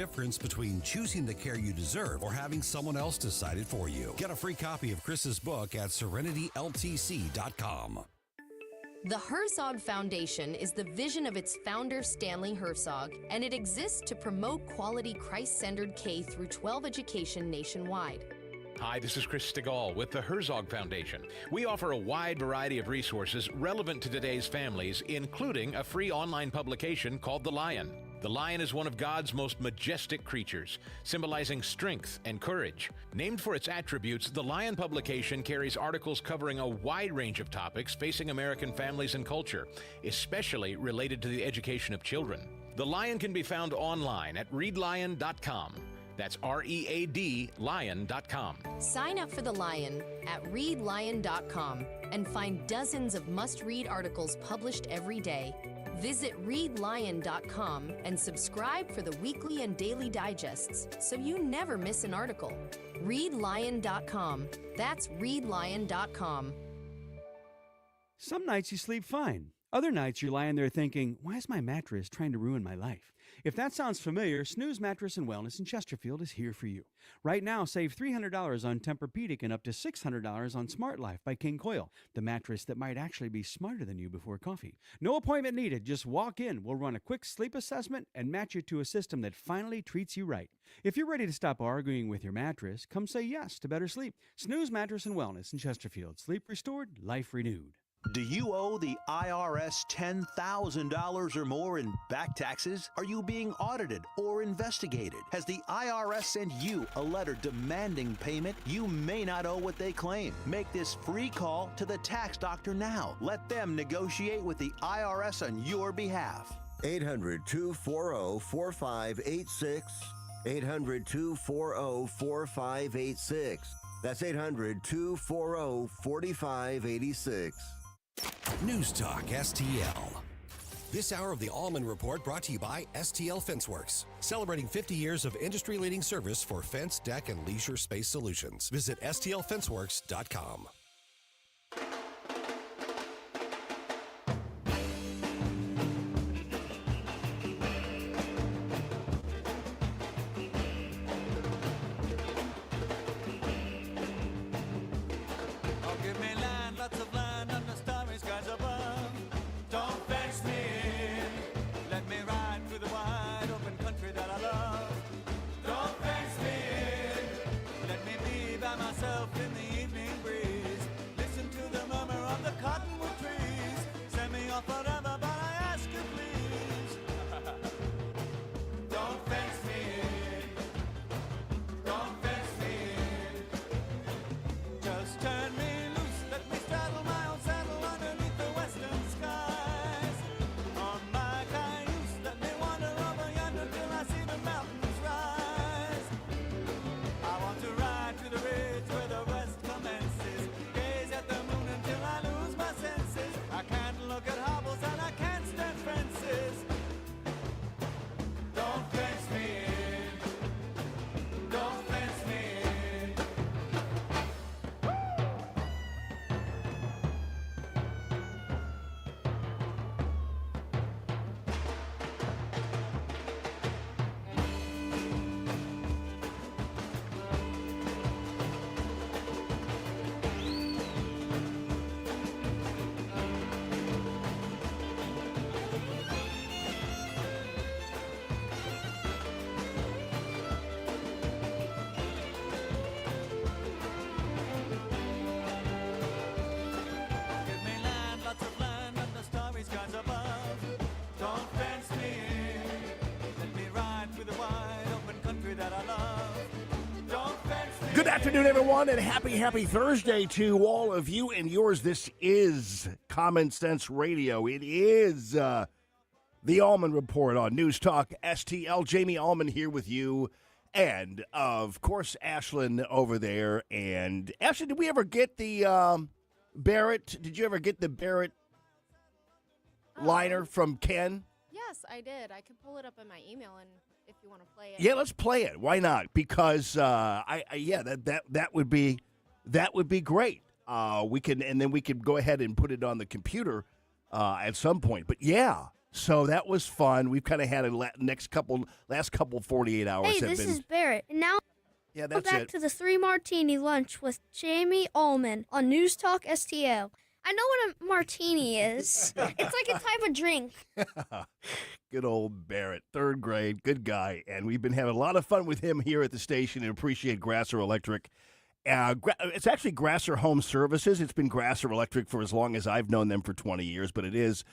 difference between choosing the care you deserve or having someone else decide it for you. Get a free copy of Chris's book at serenityltc.com. The Herzog Foundation is the vision of its founder, Stanley Herzog, and it exists to promote quality Christ-centered K-12 education nationwide. Hi, this is Chris Stegall with the Herzog Foundation. We offer a wide variety of resources relevant to today's families, including a free online publication called The Lion. The lion is one of God's most majestic creatures, symbolizing strength and courage. Named for its attributes, the Lion publication carries articles covering a wide range of topics facing American families and culture, especially related to the education of children. The Lion can be found online at readlion.com. That's READ lion.com. Sign up for The Lion at readlion.com and find dozens of must-read articles published every day. Visit readlion.com and subscribe for the weekly and daily digests so you never miss an article. Readlion.com. That's readlion.com. Some nights you sleep fine. Other nights you're lying there thinking, why is my mattress trying to ruin my life? If that sounds familiar, Snooze Mattress and Wellness in Chesterfield is here for you. Right now, save $300 on Tempur-Pedic and up to $600 on Smart Life by King Coil, the mattress that might actually be smarter than you before coffee. No appointment needed. Just walk in. We'll run a quick sleep assessment and match you to a system that finally treats you right. If you're ready to stop arguing with your mattress, come say yes to better sleep. Snooze Mattress and Wellness in Chesterfield. Sleep restored, life renewed. Do you owe the IRS $10,000 or more in back taxes? Are you being audited or investigated? Has the IRS sent you a letter demanding payment? You may not owe what they claim. Make this free call to the tax doctor now. Let them negotiate with the IRS on your behalf. 800-240-4586. 800-240-4586. That's 800-240-4586. News Talk STL. This hour of the Allman Report brought to you by STL Fenceworks, celebrating 50 years of industry-leading service for fence, deck, and leisure space solutions. Visit stlfenceworks.com. Good afternoon, everyone, and happy Thursday to all of you and yours. This is Common Sense Radio. It is the Allman Report on News Talk STL. Jamie Allman here with you, and, of course, Ashlyn over there. And, Ashlyn, did we ever get the Barrett? Did you ever get the Barrett liner from Ken? Yes, I did. I could pull it up in my email, and if you want to play it. Yeah, let's play it. Why not? Because that would be great. We can go ahead and put it on the computer at some point. But yeah, So that was fun. We've kind of had last couple 48 hours. Hey, have this been, is Barrett. And now yeah, go that's back it. to the 3 Martini lunch with Jamie Allman on News Talk STL. I know what a martini is. It's like a type of drink. Good old Barrett, 3rd grade, good guy. And we've been having a lot of fun with him here at the station and appreciate Grasser Electric. It's actually Grasser Home Services. It's been Grasser Electric for as long as I've known them, for 20 years, but it is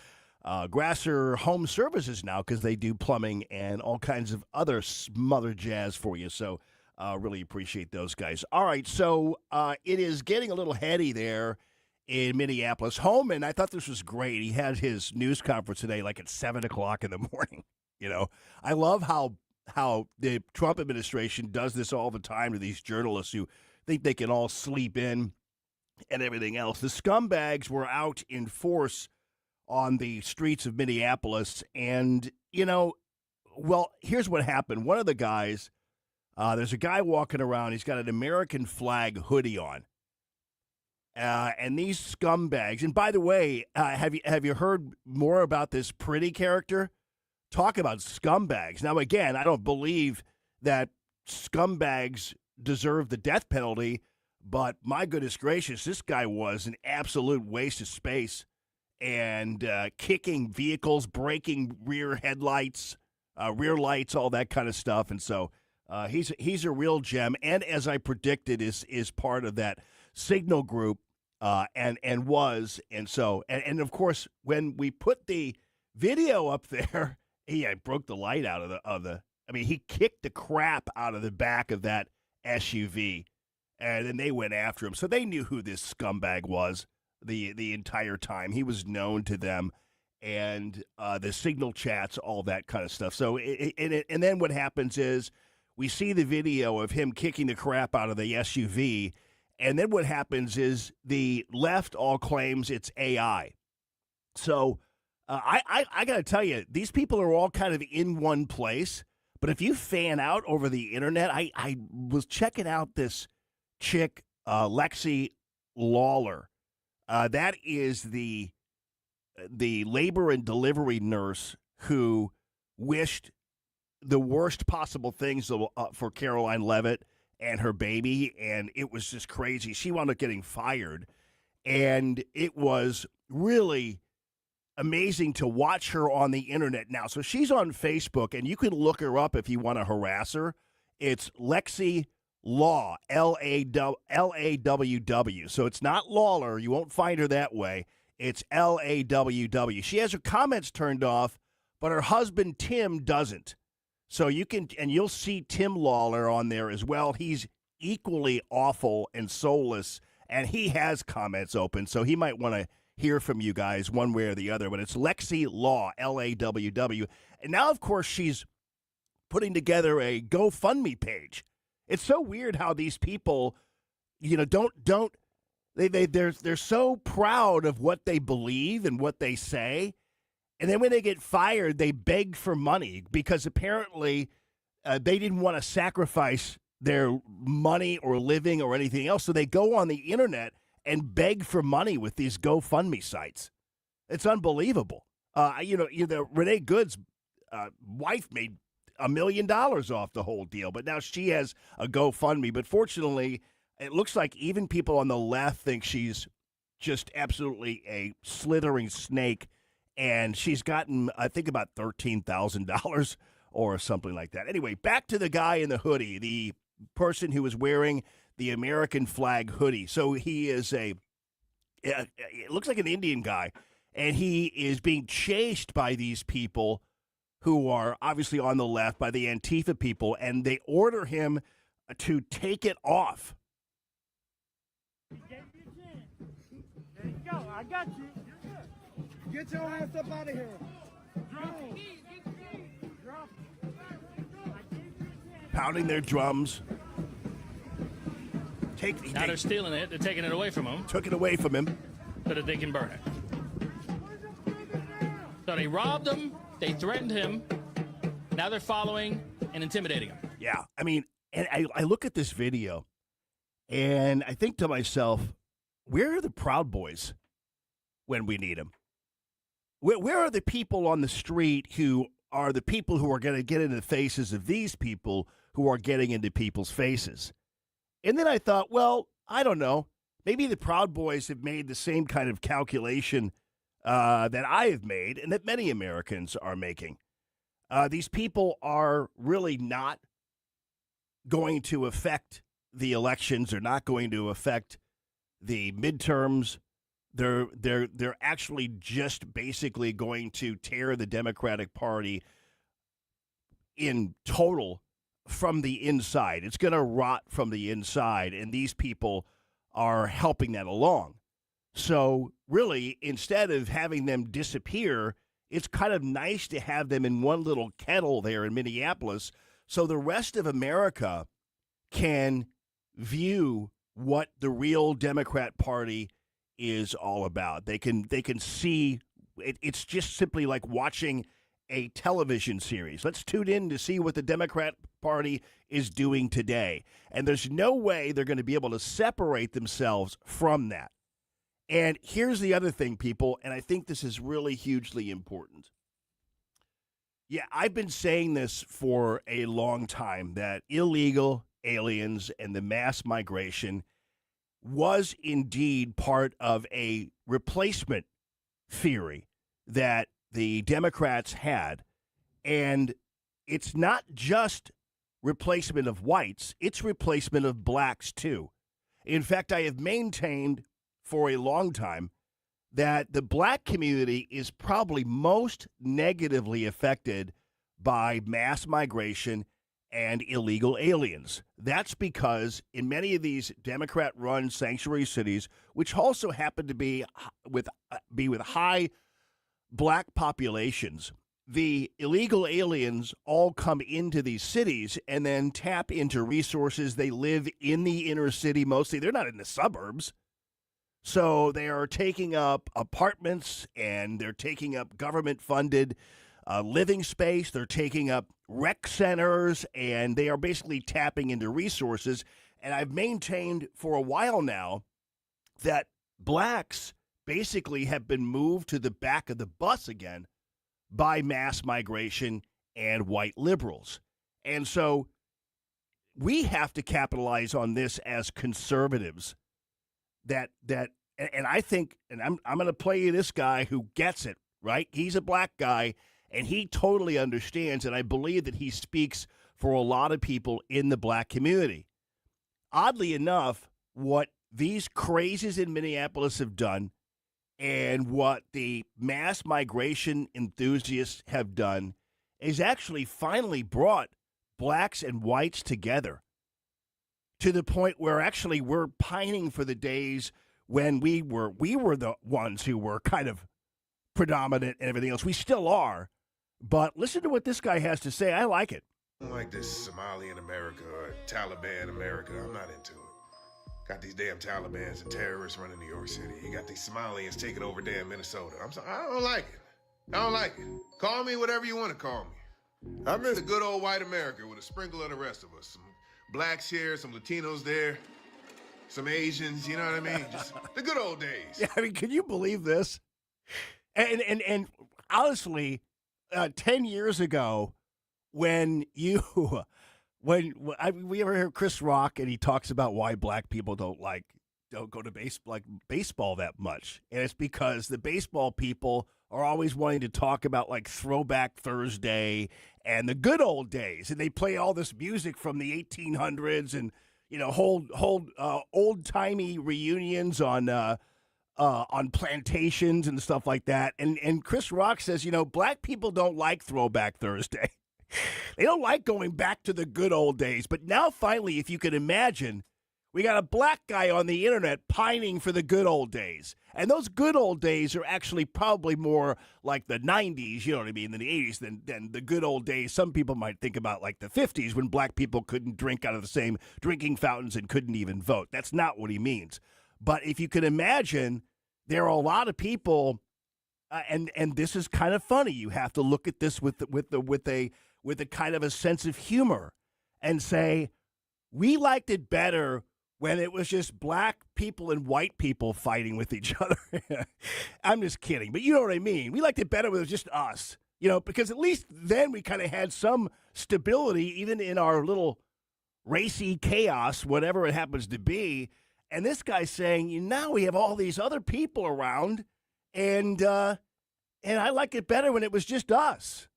Grasser Home Services now because they do plumbing and all kinds of other smother jazz for you. So really appreciate those guys. All right, so it is getting a little heady there in Minneapolis. Holman, I thought this was great. He had his news conference today like at 7 o'clock in the morning. You know, I love how the Trump administration does this all the time to these journalists who think they can all sleep in and everything else. The scumbags were out in force on the streets of Minneapolis. And, you know, well, here's what happened. One of the guys, there's a guy walking around. He's got an American flag hoodie on. And these scumbags, and by the way, have you heard more about this Pretty character? Talk about scumbags. Now, again, I don't believe that scumbags deserve the death penalty, but my goodness gracious, this guy was an absolute waste of space and kicking vehicles, breaking rear headlights, rear lights, all that kind of stuff. And so he's a real gem, and as I predicted, is part of that signal group, and of course when we put the video up there, he broke the light out of the. I mean, he kicked the crap out of the back of that SUV, and then they went after him. So they knew who this scumbag was the entire time. He was known to them, and the signal chats, all that kind of stuff. So and then what happens is we see the video of him kicking the crap out of the SUV. And then what happens is the left all claims it's AI. So I got to tell you, these people are all kind of in one place. But if you fan out over the internet, I was checking out this chick, Lexi Lawler. That is the labor and delivery nurse who wished the worst possible things for Caroline Levitt and her baby, and it was just crazy. She wound up getting fired, and it was really amazing to watch her on the internet now. So she's on Facebook, and you can look her up if you want to harass her. It's Lexi Law, Laww. So it's not Lawler. You won't find her that way. It's Laww. She has her comments turned off, but her husband, Tim, doesn't. So you can, and you'll see Tim Lawler on there as well. He's equally awful and soulless, and he has comments open. So he might want to hear from you guys one way or the other. But it's Lexi Law, Laww. And now, of course, she's putting together a GoFundMe page. It's so weird how these people, you know, they're so proud of what they believe and what they say. And then when they get fired, they beg for money because apparently they didn't want to sacrifice their money or living or anything else. So they go on the internet and beg for money with these GoFundMe sites. It's unbelievable. Renee Good's wife made $1 million off the whole deal, but now she has a GoFundMe. But fortunately, it looks like even people on the left think she's just absolutely a slithering snake. And she's gotten, I think, about $13,000 or something like that. Anyway, back to the guy in the hoodie, the person who is wearing the American flag hoodie. So he is it looks like an Indian guy, and he is being chased by these people who are obviously on the left, by the Antifa people, and they order him to take it off. There you go. I got you. Get your ass up out of here. Drop. Pounding their drums. Now they're stealing it. They're taking it away from him. Took it away from him. So that they can burn it. So they robbed him. They threatened him. Now they're following and intimidating him. Yeah. I mean, and I look at this video, and I think to myself, where are the Proud Boys when we need them? where are the people on the street who are the people who are going to get into the faces of these people who are getting into people's faces? And then I thought, well, I don't know. Maybe the Proud Boys have made the same kind of calculation that I have made and that many Americans are making. These people are really not going to affect the elections. They're not going to affect the midterms. They're actually just basically going to tear the Democratic Party in total from the inside. It's going to rot from the inside, and these people are helping that along. So really, instead of having them disappear, it's kind of nice to have them in one little kettle there in Minneapolis so the rest of America can view what the real Democrat Party is all about. They can see it. It's just simply like watching a television series. Let's tune in to see what the Democrat Party is doing today. And there's no way they're going to be able to separate themselves from that. And here's the other thing, people, and I think this is really hugely important. Yeah, I've been saying this for a long time, that illegal aliens and the mass migration was indeed part of a replacement theory that the Democrats had. And it's not just replacement of whites, it's replacement of blacks too. In fact, I have maintained for a long time that the black community is probably most negatively affected by mass migration and illegal aliens. That's because in many of these Democrat-run sanctuary cities, which also happen to be with high black populations, the illegal aliens all come into these cities and then tap into resources. They live in the inner city mostly. They're not in the suburbs. So they are taking up apartments and they're taking up government-funded living space. They're taking up rec centers, and they are basically tapping into resources. And I've maintained for a while now that blacks basically have been moved to the back of the bus again by mass migration and white liberals. And so we have to capitalize on this as conservatives. And I think, and I'm going to play you this guy who gets it, right? He's a black guy, and he totally understands, and I believe that he speaks for a lot of people in the black community. Oddly enough, what these crazies in Minneapolis have done and what the mass migration enthusiasts have done is actually finally brought blacks and whites together to the point where actually we're pining for the days when we were the ones who were kind of predominant and everything else. We still are. But listen to what this guy has to say. I like it. I don't like this Somalian America or Taliban America. I'm not into it. Got these damn Talibans and terrorists running New York City. You got these Somalians taking over damn Minnesota. I don't like it. I don't like it. Call me whatever you want to call me. I miss the good old white America with a sprinkle of the rest of us. Some blacks here, some Latinos there, some Asians, you know what I mean? Just the good old days. Yeah, I mean, can you believe this? And honestly, 10 years ago, when we ever hear Chris Rock and he talks about why black people don't go to baseball that much, and it's because the baseball people are always wanting to talk about like Throwback Thursday and the good old days, and they play all this music from the 1800s and hold old timey reunions on plantations and stuff like that. And Chris Rock says, black people don't like Throwback Thursday. They don't like going back to the good old days. But now finally, if you can imagine, we got a black guy on the internet pining for the good old days. And those good old days are actually probably more like the 90s, you know what I mean, than the 80s, than the good old days. Some people might think about like the 50s when black people couldn't drink out of the same drinking fountains and couldn't even vote. That's not what he means. But if you can imagine, there are a lot of people, and this is kind of funny. You have to look at this with a kind of a sense of humor and say, we liked it better when it was just black people and white people fighting with each other. I'm just kidding, but you know what I mean. We liked it better when it was just us, because at least then we kind of had some stability even in our little racy chaos, whatever it happens to be. And this guy's saying, now we have all these other people around, and I like it better when it was just us.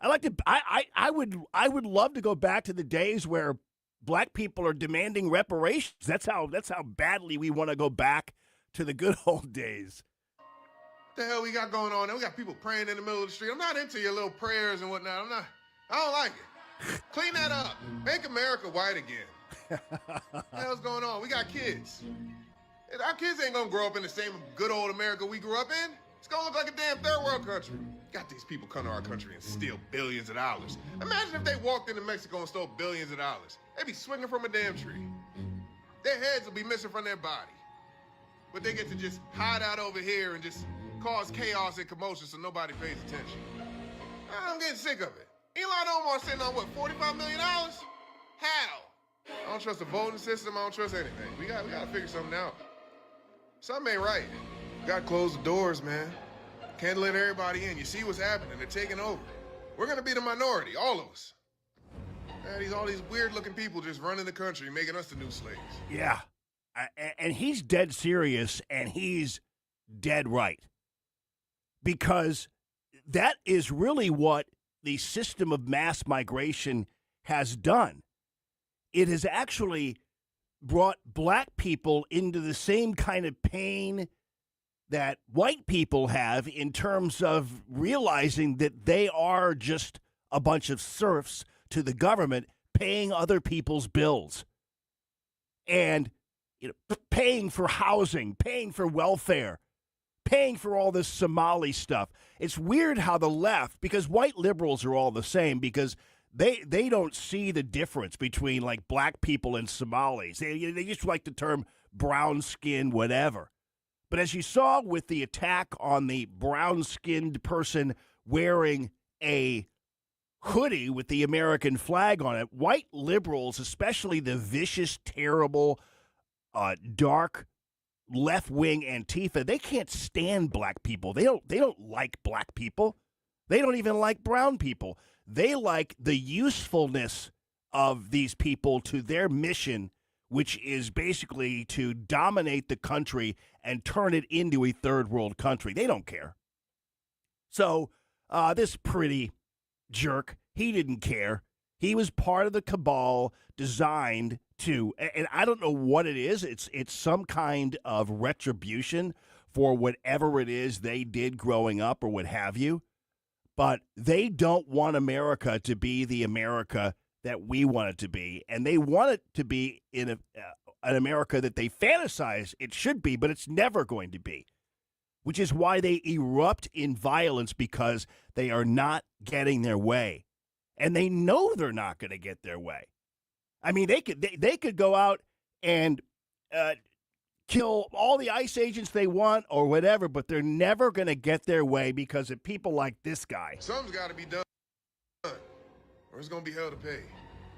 I would love to go back to the days where black people are demanding reparations. That's how badly we want to go back to the good old days. What the hell we got going on? We got people praying in the middle of the street. I'm not into your little prayers and whatnot. I don't like it. Clean that up. Make America white again. What the hell's going on? We got kids. Our kids ain't gonna grow up in the same good old America we grew up in. It's gonna look like a damn third world country. Got these people come to our country and steal billions of dollars. Imagine if they walked into Mexico and stole billions of dollars. They'd be swinging from a damn tree. Their heads will be missing from their body. But they get to just hide out over here and just cause chaos and commotion so nobody pays attention. I'm getting sick of it. Elon Omar sitting on what, $45 million? How? I don't trust the voting system. I don't trust anything. We gotta figure something out. Something ain't right. We gotta close the doors, man. Can't let everybody in. You see what's happening. They're taking over. We're gonna be the minority, all of us. All these weird-looking people just running the country, making us the new slaves. Yeah. And he's dead serious, and he's dead right. Because that is really what the system of mass migration has done. It has actually brought black people into the same kind of pain that white people have in terms of realizing that they are just a bunch of serfs to the government paying other people's bills and paying for housing, paying for welfare, paying for all this Somali stuff. It's weird how the left, because white liberals are all the same, because they don't see the difference between like black people and Somalis. They just like the term brown skin, whatever. But as you saw with the attack on the brown-skinned person wearing a hoodie with the American flag on it, white liberals, especially the vicious, terrible, dark left-wing Antifa, they can't stand black people. They don't like black people. They don't even like brown people. They like the usefulness of these people to their mission, which is basically to dominate the country and turn it into a third world country. They don't care. So this pretty jerk, he didn't care. He was part of the cabal designed to, and I don't know what it is. It's some kind of retribution for whatever it is they did growing up or what have you. But they don't want America to be the America that we want it to be. And they want it to be in an America that they fantasize it should be, but it's never going to be. Which is why they erupt in violence, because they are not getting their way. And they know they're not going to get their way. I mean, they could go out and kill all the ICE agents they want or whatever, but they're never going to get their way because of people like this guy. Something's got to be done, or it's going to be hell to pay.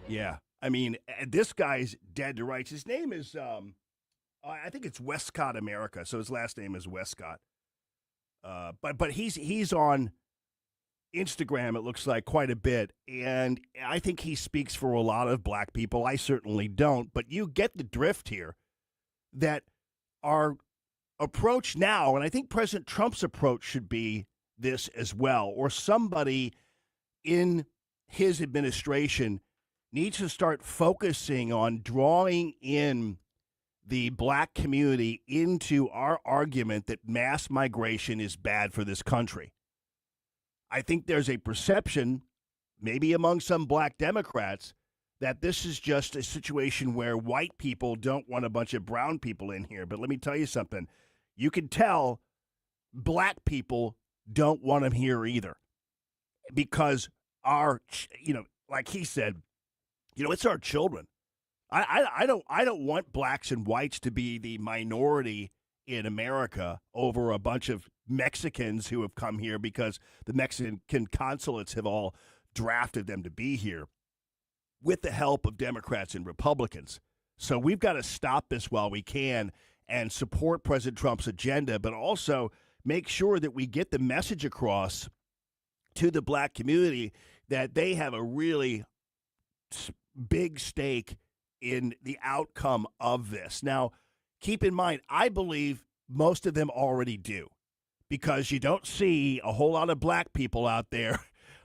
Yeah. I mean, this guy's dead to rights. His name is, I think it's Westcott America, so his last name is Westcott. But he's on Instagram, it looks like, quite a bit, and I think he speaks for a lot of black people. I certainly don't, but you get the drift here that our approach now, and I think President Trump's approach should be this as well, or somebody in his administration needs to start focusing on drawing in the black community into our argument that mass migration is bad for this country. I think there's a perception, maybe among some black Democrats, that this is just a situation where white people don't want a bunch of brown people in here. But let me tell you something. You can tell black people don't want them here either, because like he said, it's our children. I don't want blacks and whites to be the minority in America over a bunch of Mexicans who have come here because the Mexican consulates have all drafted them to be here with the help of Democrats and Republicans. So we've got to stop this while we can and support President Trump's agenda, but also make sure that we get the message across to the black community that they have a really big stake in the outcome of this. Now, keep in mind, I believe most of them already do, because you don't see a whole lot of black people out there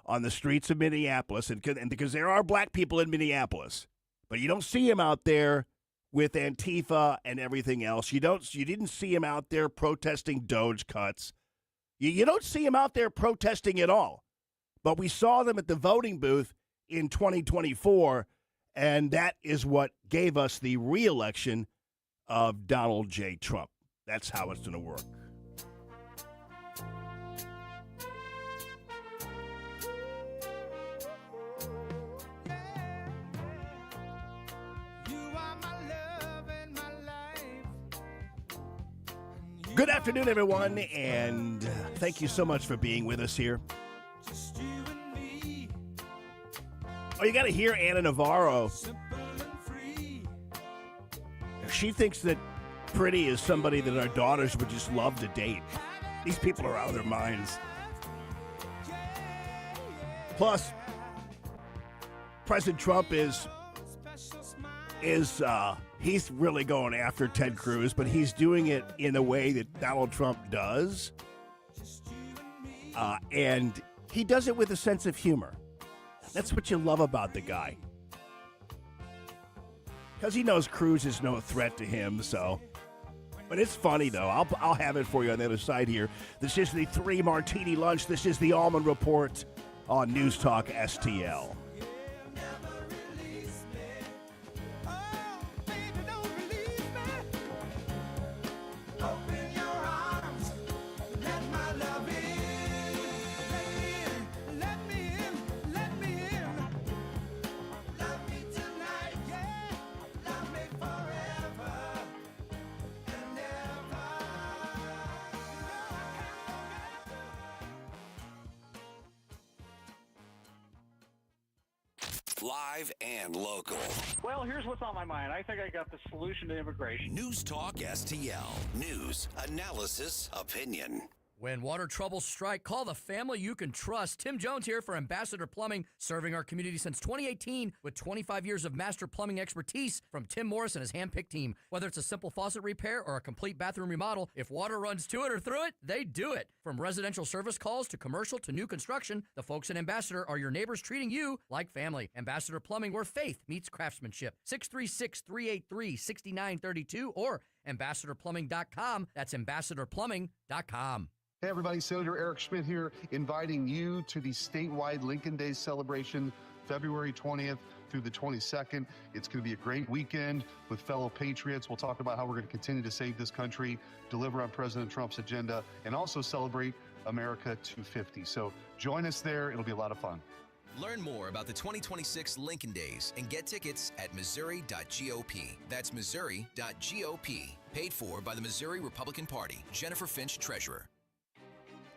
on the streets of Minneapolis, and because there are black people in Minneapolis, but you don't see them out there with Antifa and everything else. You didn't see them out there protesting Doge cuts. You don't see them out there protesting at all. But we saw them at the voting booth in 2024, and that is what gave us the re-election of Donald J. Trump. That's how it's going to work. Good afternoon, everyone, and thank you so much for being with us here. Oh, you got to hear Anna Navarro. She thinks that Pretty is somebody that our daughters would just love to date. These people are out of their minds. Plus, President Trump is he's really going after Ted Cruz, but he's doing it in a way that Donald Trump does. And he does it with a sense of humor. That's what you love about the guy. Because he knows Cruz is no threat to him, so. But it's funny, though. I'll have it for you on the other side here. This is the 3 Martini Lunch. This is the Allman Report on News Talk STL. Live and local. Well, here's what's on my mind. I think I got the solution to immigration. News Talk STL. News, analysis, opinion. When water troubles strike, call the family you can trust. Tim Jones here for Ambassador Plumbing, serving our community since 2018 with 25 years of master plumbing expertise from Tim Morris and his hand-picked team. Whether it's a simple faucet repair or a complete bathroom remodel, if water runs to it or through it, they do it. From residential service calls to commercial to new construction, the folks at Ambassador are your neighbors treating you like family. Ambassador Plumbing, where faith meets craftsmanship. 636-383-6932 or ambassadorplumbing.com. That's ambassadorplumbing.com. Hey everybody, Senator Eric Schmidt here, inviting you to the statewide Lincoln Day celebration, February 20th through the 22nd. It's going to be a great weekend with fellow patriots. We'll talk about how we're going to continue to save this country, deliver on President Trump's agenda, and also celebrate America 250. So join us there. It'll be a lot of fun. Learn more about the 2026 Lincoln Days and get tickets at Missouri.gop. That's Missouri.gop. Paid for by the Missouri Republican Party. Jennifer Finch, Treasurer.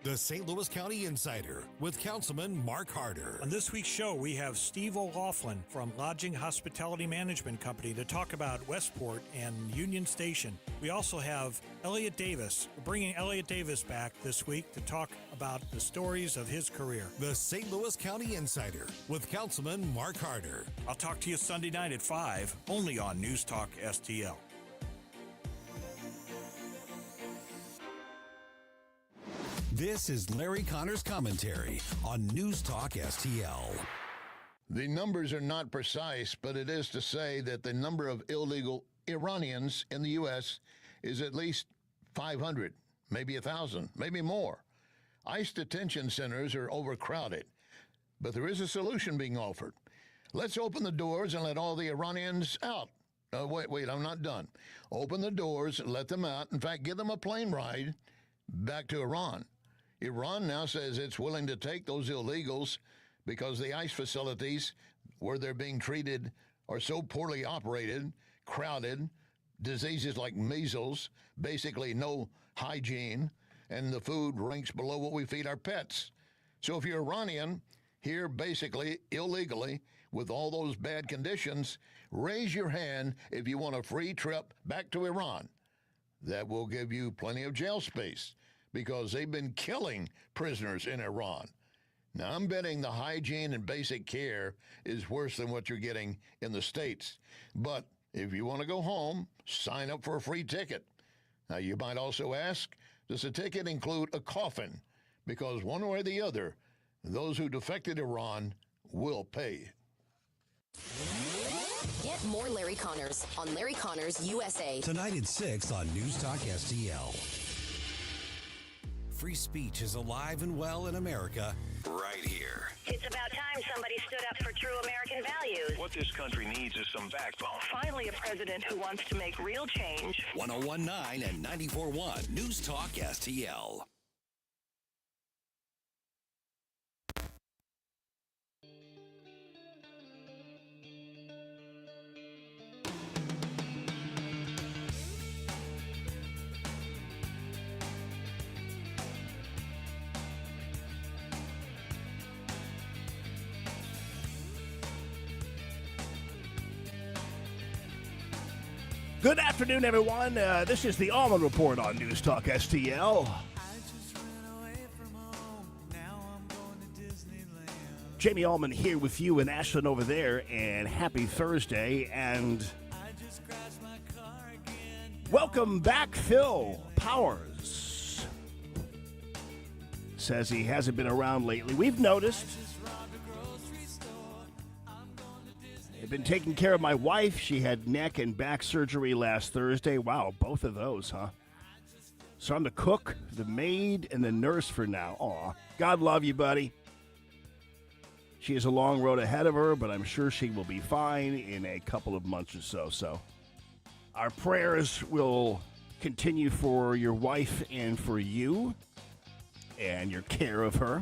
The St. Louis County Insider with Councilman Mark Harder. On this week's show, we have Steve O'Laughlin from Lodging Hospitality Management Company to talk about Westport and Union Station. We also have Elliot Davis. We're bringing Elliot Davis back this week to talk about the stories of his career. The St. Louis County Insider with Councilman Mark Harder. I'll talk to you Sunday night at 5, only on News Talk STL. This is Larry Connor's commentary on News Talk STL. The numbers are not precise, but it is to say that the number of illegal Iranians in the U.S. is at least 500, maybe 1,000, maybe more. ICE detention centers are overcrowded, but there is a solution being offered. Let's open the doors and let all the Iranians out. Wait, I'm not done. Open the doors, let them out. In fact, give them a plane ride back to Iran. Iran now says it's willing to take those illegals because the ICE facilities where they're being treated are so poorly operated, crowded, diseases like measles, basically no hygiene, and the food ranks below what we feed our pets. So if you're Iranian, here basically illegally with all those bad conditions, raise your hand if you want a free trip back to Iran. That will give you plenty of jail space because they've been killing prisoners in Iran. Now, I'm betting the hygiene and basic care is worse than what you're getting in the States. But if you want to go home, sign up for a free ticket. Now, you might also ask, does the ticket include a coffin? Because one way or the other, those who defected Iran will pay. Get more Larry Connors on Larry Connors USA. Tonight at 6 on News Talk STL. Free speech is alive and well in America right here. It's about time somebody stood up for true American values. What this country needs is some backbone. Finally, a president who wants to make real change. 1019 and 94.1 News Talk STL. Good afternoon, everyone. This is the Allman Report on News Talk STL. Jamie Allman here with you and Ashlyn over there, and happy Thursday. And welcome back, Phil Powers. Says he hasn't been around lately. We've noticed. I've been taking care of my wife. She had neck and back surgery last Thursday. Wow, both of those, huh? So I'm the cook, the maid, and the nurse for now. Aw, God love you, buddy. She has a long road ahead of her, but I'm sure she will be fine in a couple of months or so. So our prayers will continue for your wife and for you and your care of her.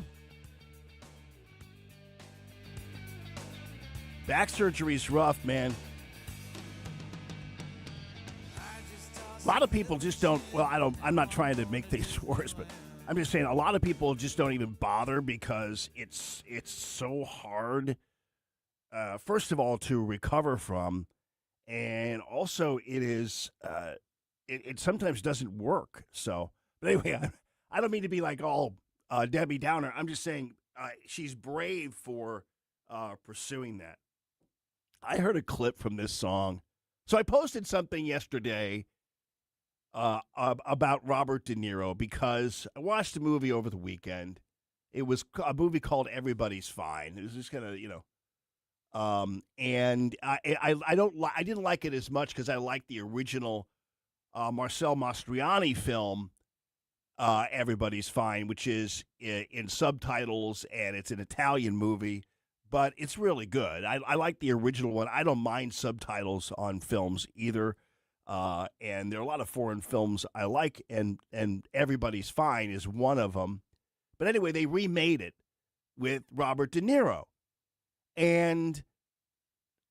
Back surgery's rough, man. A lot of people just don't, I'm not trying to make things worse, but I'm just saying a lot of people just don't even bother because it's so hard, first of all, to recover from, and also it is, it sometimes doesn't work. So, but anyway, I don't mean to be like all Debbie Downer. I'm just saying she's brave for pursuing that. I heard a clip from this song. So I posted something yesterday about Robert De Niro because I watched a movie over the weekend. It was a movie called Everybody's Fine. It was just kind of, and I didn't like it as much because I liked the original Marcel Mastroianni film, Everybody's Fine, which is in subtitles, and it's an Italian movie. But it's really good. I like the original one. I don't mind subtitles on films either. And there are a lot of foreign films I like, and Everybody's Fine is one of them. But anyway, they remade it with Robert De Niro. And,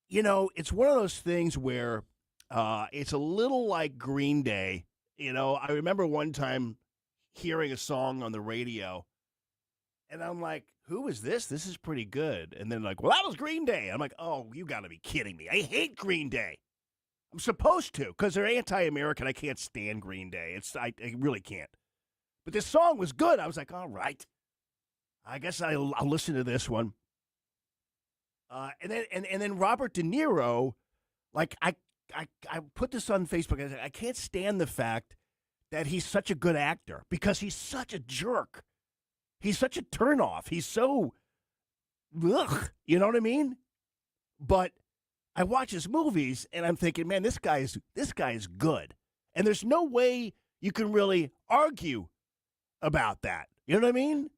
you know, it's one of those things where it's a little like Green Day. You know, I remember one time hearing a song on the radio, and I'm like, who is this? This is pretty good. And then like, well, that was Green Day. I'm like, oh, you got to be kidding me. I hate Green Day. I'm supposed to because they're anti-American. I can't stand Green Day. I really can't. But this song was good. I was like, all right. I guess I'll listen to this one. And then Robert De Niro, like I put this on Facebook. I said, I can't stand the fact that he's such a good actor because he's such a jerk. He's such a turnoff. He's so, ugh, you know what I mean? But I watch his movies and I'm thinking, man, this guy is good, and there's no way you can really argue about that. You know what I mean?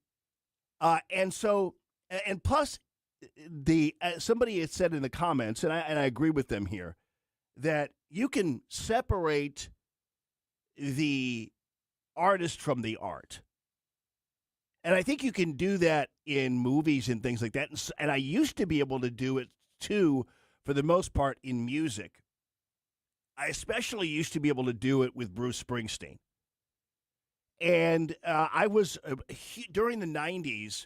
And plus, somebody had said in the comments, and I agree with them here, that you can separate the artist from the art. And I think you can do that in movies and things like that. And I used to be able to do it, too, for the most part, in music. I especially used to be able to do it with Bruce Springsteen. And I was, during the 90s,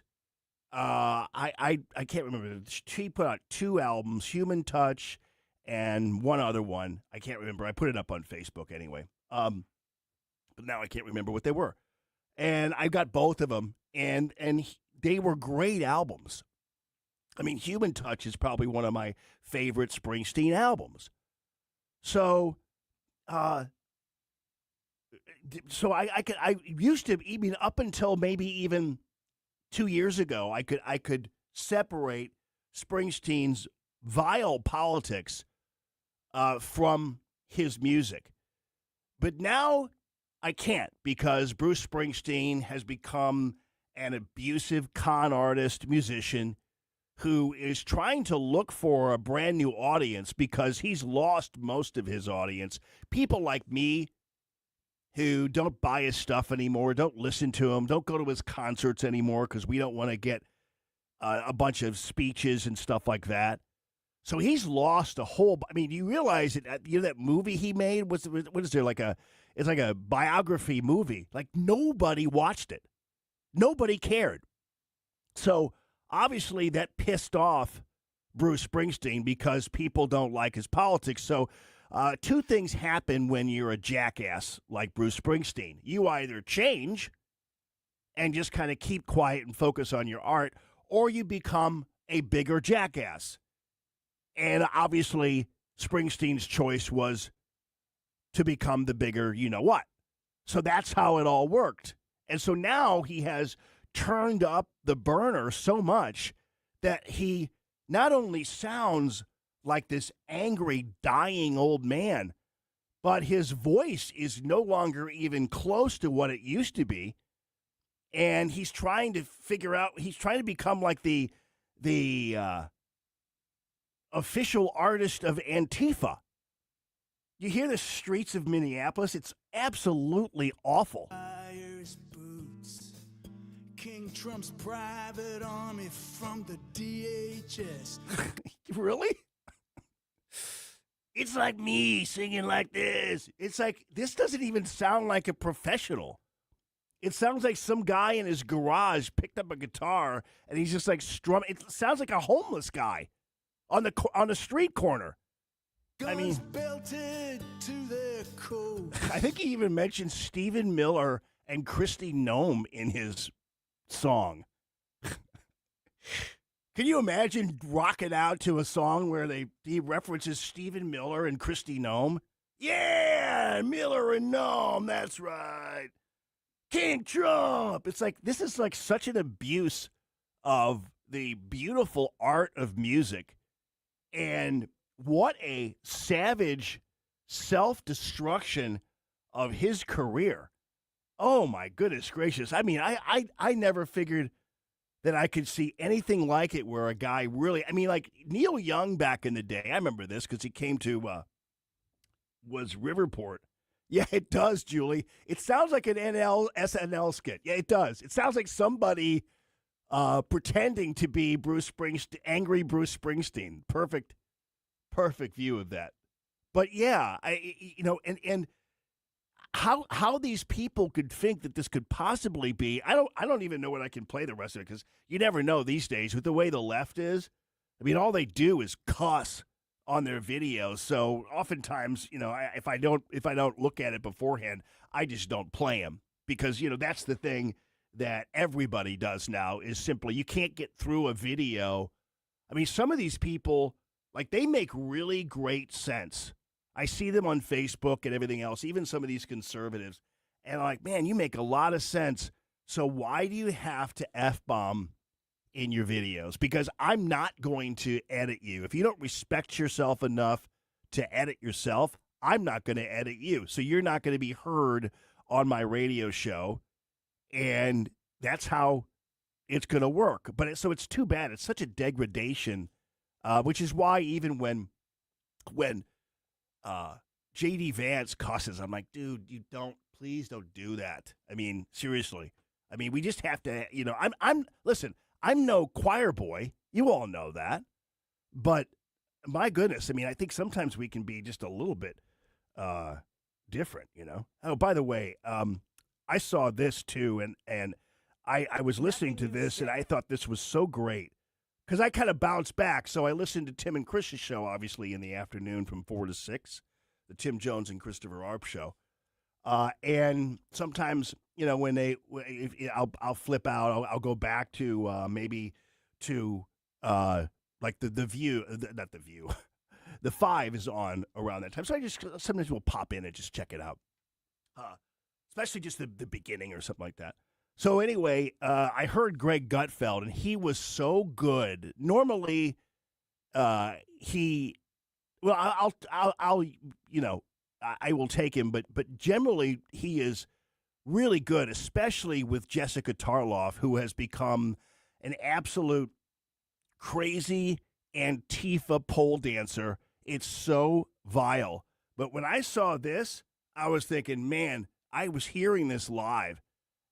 I can't remember. She put out 2 albums, Human Touch and one other one. I can't remember. I put it up on Facebook anyway. But now I can't remember what they were. And I got both of them, and they were great albums. I mean, Human Touch is probably one of my favorite Springsteen albums. So, I used to, even up until maybe even 2 years ago, I could separate Springsteen's vile politics from his music. But now I can't, because Bruce Springsteen has become an abusive con artist musician who is trying to look for a brand new audience because he's lost most of his audience. People like me who don't buy his stuff anymore, don't listen to him, don't go to his concerts anymore because we don't want to get a bunch of speeches and stuff like that. So he's lost a whole. I mean, you realize that that movie he made what is there like it's like a biography movie. Like nobody watched it, nobody cared. So obviously that pissed off Bruce Springsteen because people don't like his politics. So 2 things happen when you're a jackass like Bruce Springsteen. You either change and just kind of keep quiet and focus on your art, or you become a bigger jackass. And obviously, Springsteen's choice was to become the bigger you-know-what. So that's how it all worked. And so now he has turned up the burner so much that he not only sounds like this angry, dying old man, but his voice is no longer even close to what it used to be. And he's trying to figure out, he's trying to become like the official artist of Antifa. You hear the streets of Minneapolis, it's absolutely awful. King Trump's private army from the DHS. Really? It's like me singing like this. It's like, this doesn't even sound like a professional. It sounds like some guy in his garage picked up a guitar and he's just like strumming. It sounds like a homeless guy on the street corner. Guns I mean, belted to their coat. I think he even mentioned Stephen Miller and Kristi Noem in his song. Can you imagine rocking out to a song where he references Stephen Miller and Kristi Noem? Yeah, Miller and Noem, that's right. King Trump. It's like, this is like such an abuse of the beautiful art of music. And what a savage self-destruction of his career. Oh, my goodness gracious. I mean, I never figured that I could see anything like it where a guy really, I mean, like Neil Young back in the day. I remember this because he came to, was Riverport. Yeah, it does, Julie. It sounds like an SNL skit. Yeah, it does. It sounds like somebody pretending to be angry Bruce Springsteen. Perfect view of that. But yeah, and how these people could think that this could possibly be, I don't even know what I can play the rest of it, because you never know these days with the way the left is. I mean, all they do is cuss on their videos. So oftentimes, if I don't look at it beforehand, I just don't play them, because that's the thing that everybody does now, is simply you can't get through a video. I mean, some of these people, like, they make really great sense. I see them on Facebook and everything else, even some of these conservatives, and I'm like, man, you make a lot of sense. So why do you have to F-bomb in your videos? Because I'm not going to edit you. If you don't respect yourself enough to edit yourself, I'm not going to edit you. So you're not going to be heard on my radio show, and that's how it's going to work. But so it's too bad. It's such a degradation, which is why even when J.D. Vance cusses, I'm like, dude, please don't do that. I mean, seriously. I mean, we just have to, listen, I'm no choir boy. You all know that. But my goodness, I mean, I think sometimes we can be just a little bit different, Oh, by the way, I saw this too, and I was listening to this, and I thought this was so great because I kind of bounced back. So I listened to Tim and Chris's show, obviously, in the afternoon from 4 to 6, the Tim Jones and Christopher Arp show. And sometimes, I'll flip out. I'll go back to maybe to like the View, not the View. The 5 is on around that time. So I just sometimes will pop in and just check it out. Especially just the beginning or something like that. So anyway, I heard Greg Gutfeld, and he was so good. Normally, I will take him, but generally he is really good, especially with Jessica Tarloff, who has become an absolute crazy Antifa pole dancer. It's so vile. But when I saw this, I was thinking, man, I was hearing this live,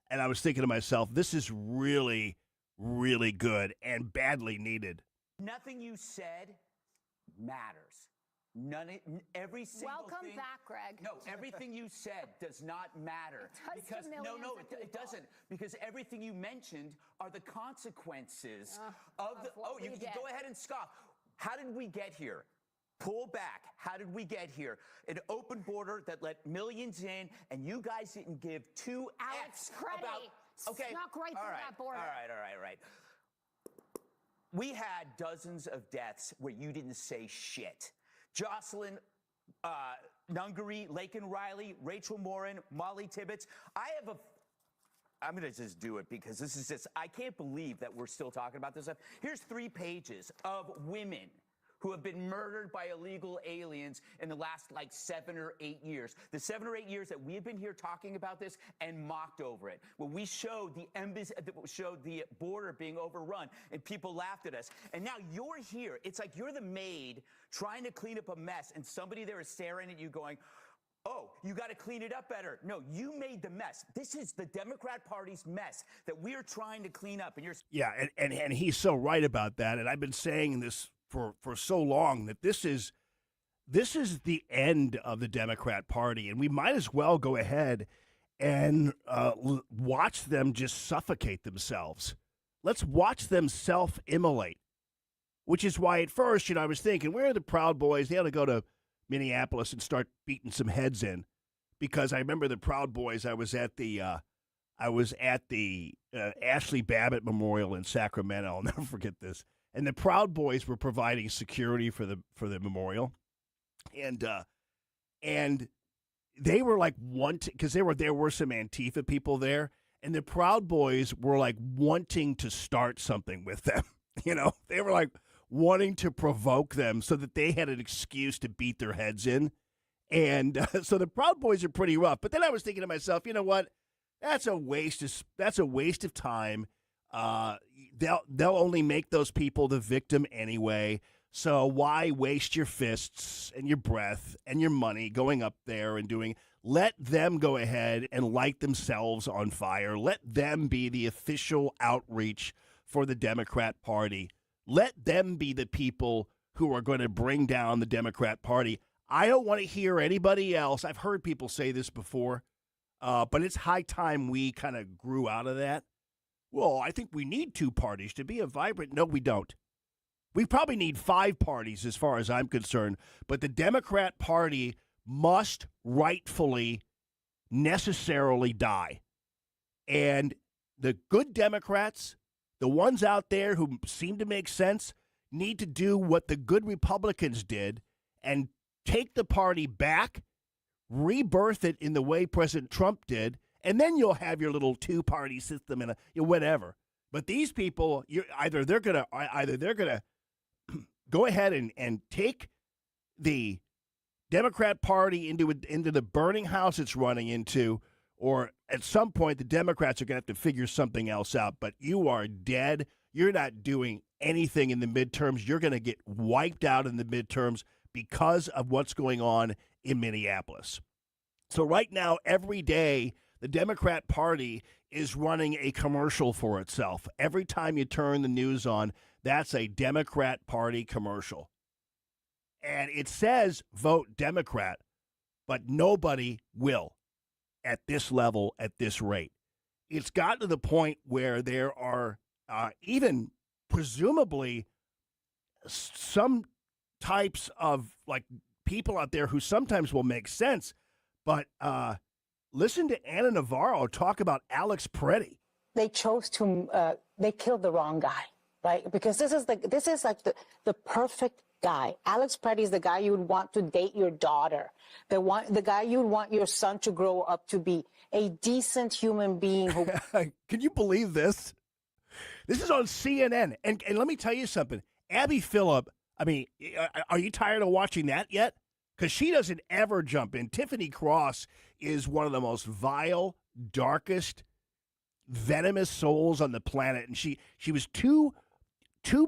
and I was thinking to myself, this is really, really good and badly needed. Nothing you said matters. Every single Welcome thing, back, Greg. No, everything you said does not matter. It does to millions of it people. doesn't. Because everything you mentioned are the consequences of what you we can did. go ahead and scoff. How did we get here? Pull back. How did we get here? An open border that let millions in, and you guys didn't give two Alex Fs Creddy about. Okay, snuck right through that border. All right. We had dozens of deaths where you didn't say shit. Jocelyn Nungary, Laken Riley, Rachel Morin, Molly Tibbetts. I'm going to just do it because this is just, I can't believe that we're still talking about this stuff. Here's 3 pages of women who have been murdered by illegal aliens in the last 7 or 8 years. The 7 or 8 years that we have been here talking about this and mocked over it. When we showed the embassy, showed the border being overrun, and people laughed at us. And now you're here. It's like you're the maid trying to clean up a mess, and somebody there is staring at you going, oh, you got to clean it up better. No, you made the mess. This is the Democrat Party's mess that we are trying to clean up. And you're and he's so right about that. And I've been saying this for so long that this is the end of the Democrat Party, and we might as well go ahead and watch them just suffocate themselves. Let's watch them self-immolate, which is why at first, I was thinking, where are the Proud Boys? They ought to go to Minneapolis and start beating some heads in, because I remember the Proud Boys. I was at the Ashley Babbitt Memorial in Sacramento. I'll never forget this. And the Proud Boys were providing security for the memorial, and they were like because there were some Antifa people there, and the Proud Boys were like wanting to start something with them. They were like wanting to provoke them so that they had an excuse to beat their heads in, and so the Proud Boys are pretty rough. But then I was thinking to myself, you know what? That's a waste of time. They'll only make those people the victim anyway. So why waste your fists and your breath and your money going up there and doing? Let them go ahead and light themselves on fire. Let them be the official outreach for the Democrat Party. Let them be the people who are going to bring down the Democrat Party. I don't want to hear anybody else. I've heard people say this before, but it's high time we kind of grew out of that. Well, I think we need 2 parties to be a vibrant. No, we don't. We probably need 5 parties as far as I'm concerned. But the Democrat Party must rightfully, necessarily die. And the good Democrats, the ones out there who seem to make sense, need to do what the good Republicans did and take the party back, rebirth it in the way President Trump did, and then you'll have your little 2-party system and whatever. But these people, either they're gonna go ahead and take the Democrat Party into the burning house it's running into, or at some point the Democrats are gonna have to figure something else out. But you are dead. You're not doing anything in the midterms. You're gonna get wiped out in the midterms because of what's going on in Minneapolis. So right now, every day, the Democrat Party is running a commercial for itself. Every time you turn the news on, that's a Democrat Party commercial. And it says vote Democrat, but nobody will at this level, at this rate. it's gotten to the point where there are even presumably some types of like people out there who sometimes will make sense, but listen to Anna Navarro talk about Alex Preddy. They chose to they killed the wrong guy, right? Because this is like the perfect guy. Alex Preddy is the guy you would want to date your daughter. The guy you would want your son to grow up to be a decent human being who Can you believe this? This is on CNN. And let me tell you something. Abby Phillip, I mean, are you tired of watching that yet? Because she doesn't ever jump in. Tiffany Cross is one of the most vile, darkest, venomous souls on the planet. And she was too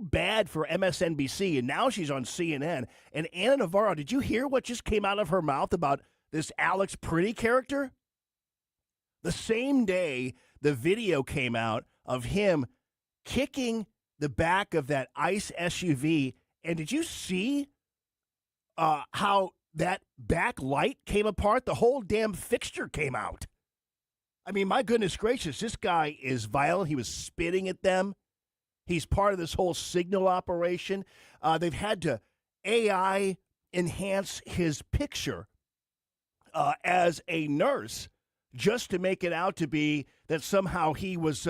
bad for MSNBC, and now she's on CNN. And Anna Navarro, did you hear what just came out of her mouth about this Alex Preddy character? The same day the video came out of him kicking the back of that ICE SUV, and did you see how that back light came apart? The whole damn fixture came out. I mean, my goodness gracious, this guy is violent. He was spitting at them. He's part of this whole signal operation. They've had to AI enhance his picture as a nurse just to make it out to be that somehow he was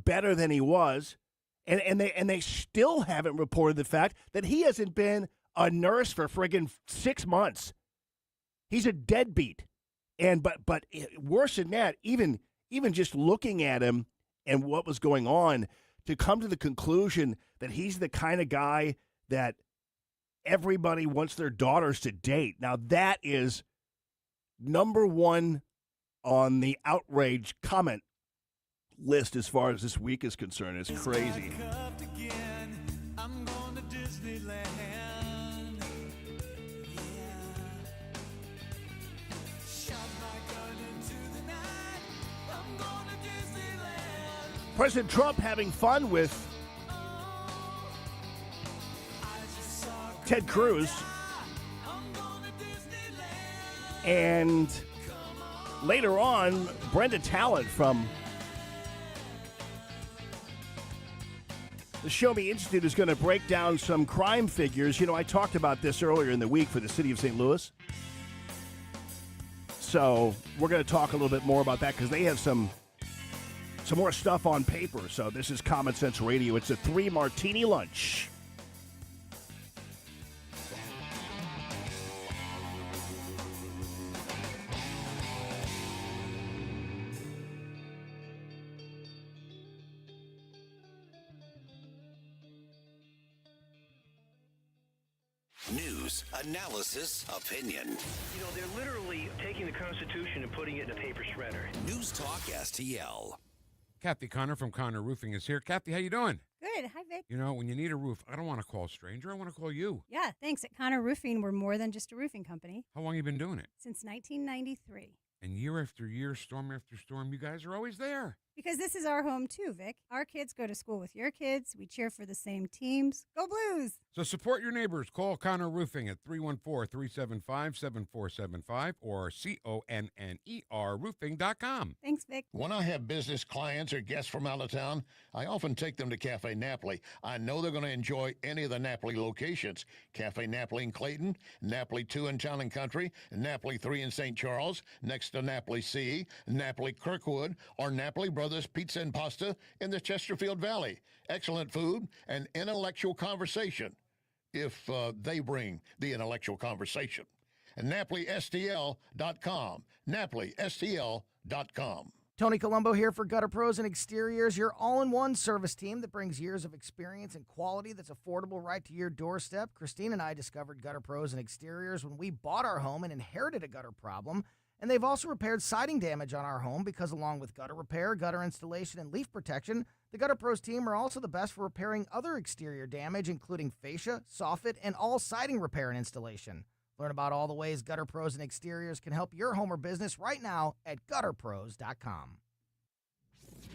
better than he was. And they still haven't reported the fact that he hasn't been a nurse for friggin' 6 months. He's a deadbeat. And but worse than that, even just looking at him and what was going on, to come to the conclusion that he's the kind of guy that everybody wants their daughters to date. Now, that is number one on the outrage comment list as far as this week is concerned. It's crazy. I'm going to Disneyland. President Trump having fun with Ted Cruz. And later on, Brenda Talent from the Show Me Institute is going to break down some crime figures. You know, I talked about this earlier in the week for the city of St. Louis. So we're going to talk a little bit more about that because they have some more stuff on paper. So this is Common Sense Radio. It's a 3 martini lunch. News, analysis, opinion. You know, they're literally taking the Constitution and putting it in a paper shredder. News Talk STL. Kathy Connor from Connor Roofing is here. Kathy, how you doing? Good. Hi, Vic. You know, when you need a roof, I don't want to call a stranger. I want to call you. Yeah, thanks. At Connor Roofing, we're more than just a roofing company. How long have you been doing it? Since 1993. And year after year, storm after storm, you guys are always there. Because this is our home, too, Vic. Our kids go to school with your kids. We cheer for the same teams. Go Blues! So support your neighbors. Call Connor Roofing at 314-375-7475 or CONNER roofing.com. Thanks, Vic. When I have business clients or guests from out of town, I often take them to Cafe Napoli. I know they're going to enjoy any of the Napoli locations. Cafe Napoli in Clayton, Napoli 2 in Town and Country, Napoli 3 in St. Charles, next to Napoli C, Napoli Kirkwood, or Napoli Brothers Pizza and Pasta in the Chesterfield Valley. Excellent food and intellectual conversation, if they bring the intellectual conversation. And NapoliSTL.com. NapoliSTL.com. Tony Colombo here for Gutter Pros and Exteriors, your all-in-one service team that brings years of experience and quality that's affordable right to your doorstep. Christine and I discovered Gutter Pros and Exteriors when we bought our home and inherited a gutter problem. And they've also repaired siding damage on our home because along with gutter repair, gutter installation, and leaf protection, the Gutter Pros team are also the best for repairing other exterior damage, including fascia, soffit, and all siding repair and installation. Learn about all the ways Gutter Pros and Exteriors can help your home or business right now at gutterpros.com.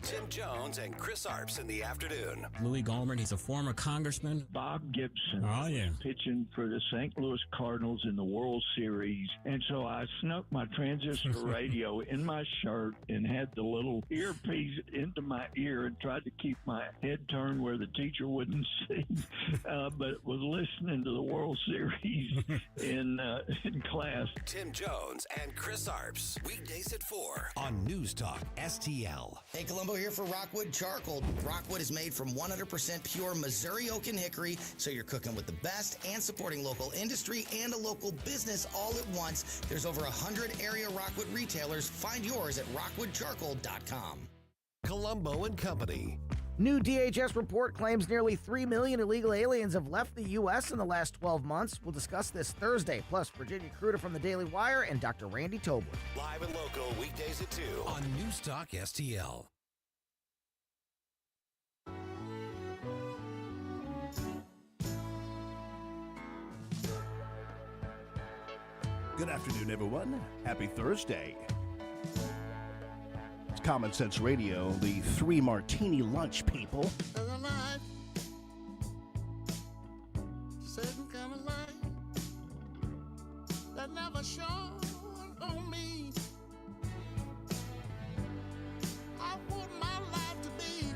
Tim Jones and Chris Arps in the afternoon. Louis Gohmert, he's a former congressman. Bob Gibson was pitching for the St. Louis Cardinals in the World Series. And so I snuck my transistor radio in my shirt and had the little earpiece into my ear and tried to keep my head turned where the teacher wouldn't see, but was listening to the World Series in class. Tim Jones and Chris Arps. Weekdays at 4 on News Talk STL. Hey, Columbo here for Rockwood Charcoal. Rockwood is made from 100% pure Missouri oak and hickory, so you're cooking with the best and supporting local industry and a local business all at once. There's over 100 area Rockwood retailers. Find yours at rockwoodcharcoal.com. Columbo and Company. New DHS report claims nearly 3 million illegal aliens have left the U.S. in the last 12 months. We'll discuss this Thursday. Plus, Virginia Cruder from the Daily Wire and Dr. Randy Tobler. Live and local weekdays at 2 on News Talk STL. Good afternoon, everyone. Happy Thursday. It's Common Sense Radio, the 3 Martini lunch, people. That never shone on me. I want my life to be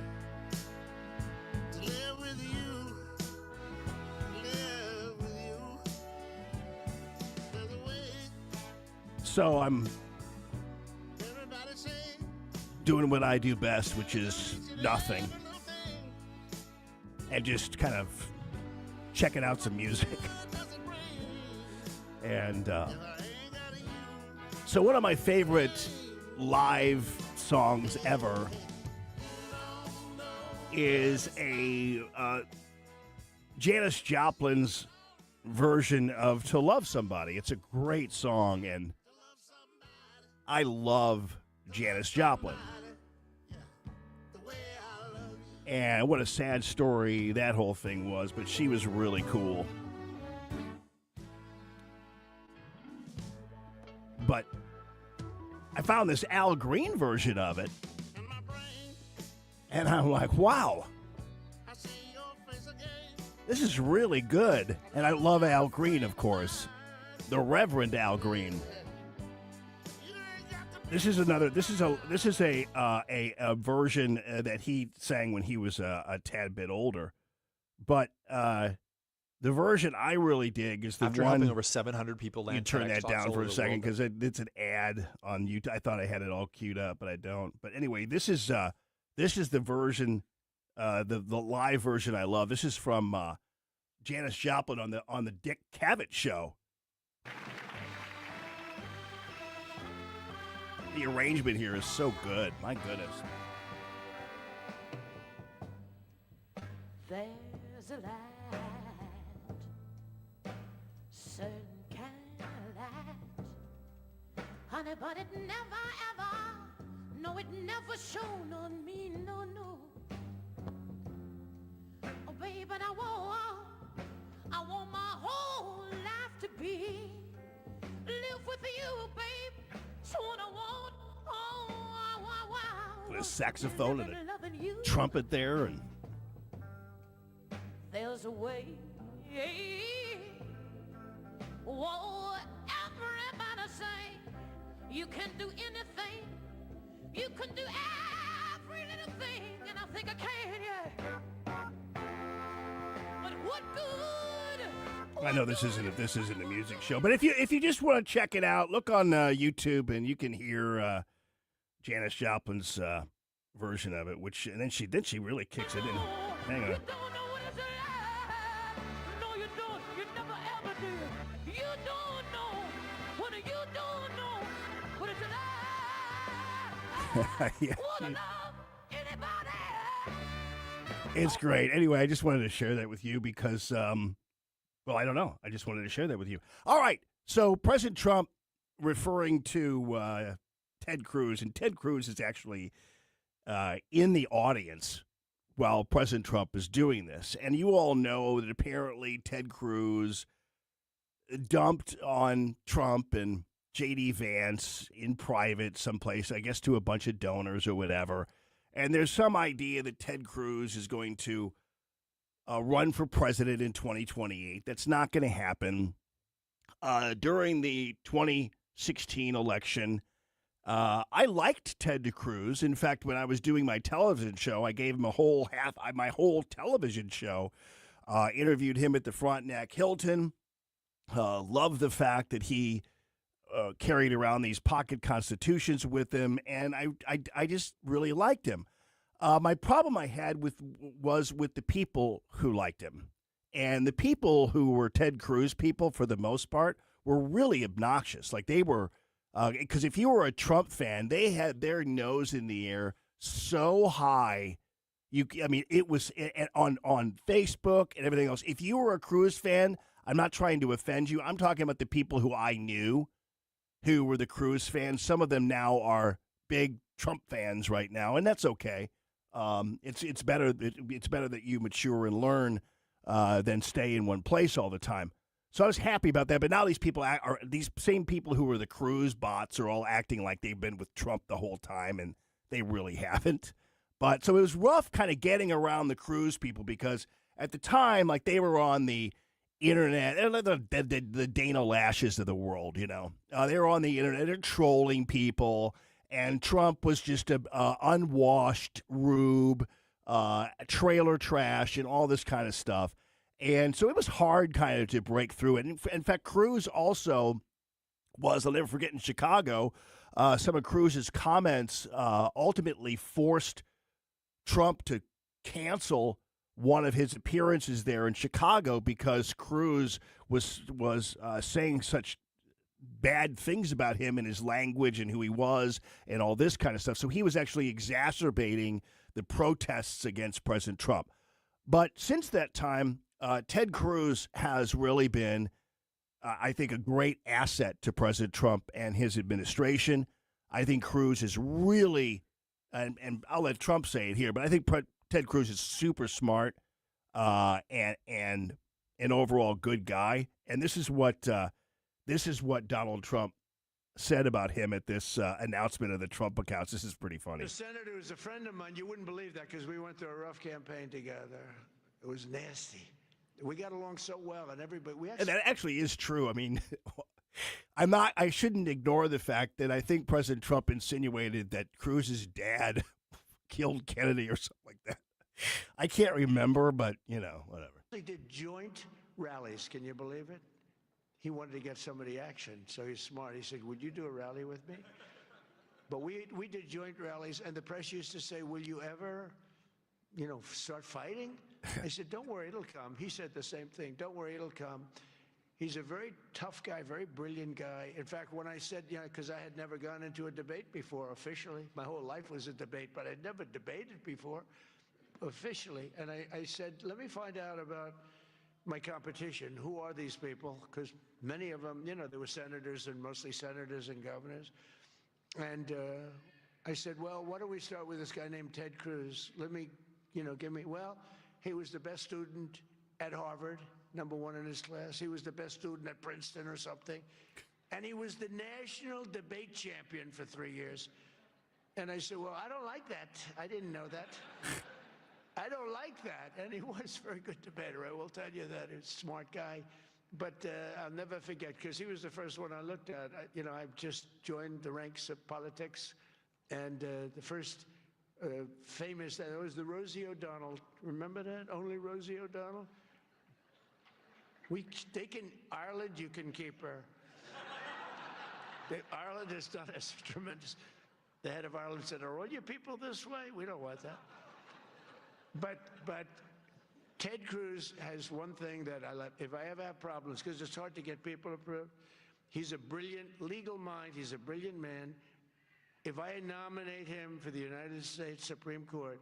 to live with you, live with you. There's a way. So I'm doing what I do best, which is nothing, and just kind of checking out some music. And so one of my favorite live songs ever is a Janis Joplin's version of To Love Somebody. It's a great song, and I love Janis Joplin. And what a sad story that whole thing was, but she was really cool. But I found this Al Green version of it, and I'm like, wow, this is really good. And I love Al Green, of course, the Reverend Al Green. This is a version that he sang when he was a tad bit older, but the version I really dig is the After one. helping over 700 people land. You turn that TEDx down talks for all a over the second world. because it's an ad on YouTube. I thought I had it all queued up, but I don't. But anyway, this is the version, the live version I love. This is from Janis Joplin on the Dick Cavett show. The arrangement here is so good. My goodness. There's a light, certain kind of light, honey, but it never ever, no, it never shone on me, no, no. Oh, baby, I want my whole life to be live with you, babe. So what I want, With a saxophone and a trumpet there, and there's a way. Whoa, everybody say you can do anything. You can do every little thing, and I think I can, yeah. But what good? I know this isn't a music show, but if you just want to check it out, look on YouTube and you can hear Janis Joplin's version of it. And then she really kicks it in. Hang on. Yeah. It's great. Anyway, I just wanted to share that with you because, well, I don't know. I just wanted to share that with you. All right. So President Trump referring to Ted Cruz, and Ted Cruz is actually in the audience while President Trump is doing this. And you all know that apparently Ted Cruz dumped on Trump and J.D. Vance in private someplace, I guess to a bunch of donors or whatever. And there's some idea that Ted Cruz is going to run for president in 2028. That's not going to happen. During the 2016 election, I liked Ted Cruz. In fact, when I was doing my television show, I gave him my whole television show. Interviewed him at the Frontenac Hilton. Loved the fact that he carried around these pocket constitutions with him, and I just really liked him. My problem I had was with the people who liked him. And the people who were Ted Cruz people, for the most part, were really obnoxious. Like, they were, because if you were a Trump fan, they had their nose in the air so high. It was on Facebook and everything else. If you were a Cruz fan, I'm not trying to offend you. I'm talking about the people who I knew who were the Cruz fans. Some of them now are big Trump fans right now, and that's okay. It's better that you mature and learn than stay in one place all the time. So I was happy about that. But now these same people who were the Cruz bots are all acting like they've been with Trump the whole time, and they really haven't. But so it was rough kind of getting around the Cruz people, because at the time, like, they were on the internet, the Dana Lashes of the world, they were on the internet, they're trolling people. And Trump was just a unwashed rube, trailer trash, and all this kind of stuff. And so it was hard kind of to break through it. In fact, Cruz also was, I'll never forget, in Chicago, some of Cruz's comments ultimately forced Trump to cancel one of his appearances there in Chicago, because Cruz was saying such bad things about him and his language and who he was and all this kind of stuff. So he was actually exacerbating the protests against President Trump. But since that time, Ted Cruz has really been, I think, a great asset to President Trump and his administration. I think Cruz is really, and I'll let Trump say it here, but I think Ted Cruz is super smart and an overall good guy. And this is what Donald Trump said about him at this announcement of the Trump accounts. This is pretty funny. The senator was a friend of mine. You wouldn't believe that, because we went through a rough campaign together. It was nasty. We got along so well, and everybody. And that actually is true. I mean, I shouldn't ignore the fact that I think President Trump insinuated that Cruz's dad killed Kennedy or something like that. I can't remember, but whatever. They did joint rallies. Can you believe it? He wanted to get somebody action, so he's smart. He said, "Would you do a rally with me?" But we did joint rallies, and the press used to say, "Will you ever, start fighting?" I said, "Don't worry, it'll come." He said the same thing. "Don't worry, it'll come." He's a very tough guy, very brilliant guy. In fact, when I said, because I had never gone into a debate before officially. My whole life was a debate, but I'd never debated before officially. And I said, let me find out about my competition. Who are these people? Because many of them, they were senators, and mostly senators and governors. And I said, well, why don't we start with this guy named Ted Cruz? Let me, well, he was the best student at Harvard, #1 in his class. He was the best student at Princeton or something. And he was the national debate champion for 3 years. And I said, well, I don't like that. I didn't know that. I don't like that. And he was a very good debater. I will tell you that. He's a smart guy. But I'll never forget, because he was the first one I looked at. I've just joined the ranks of politics. And the first famous, that was the Rosie O'Donnell. Remember that? Only Rosie O'Donnell? Ireland, you can keep her. Ireland has done us tremendous. The head of Ireland said, are all you people this way? We don't want that. But Ted Cruz has one thing that I love. If I ever have problems, because it's hard to get people approved, he's a brilliant legal mind. He's a brilliant man. If I nominate him for the United States Supreme Court,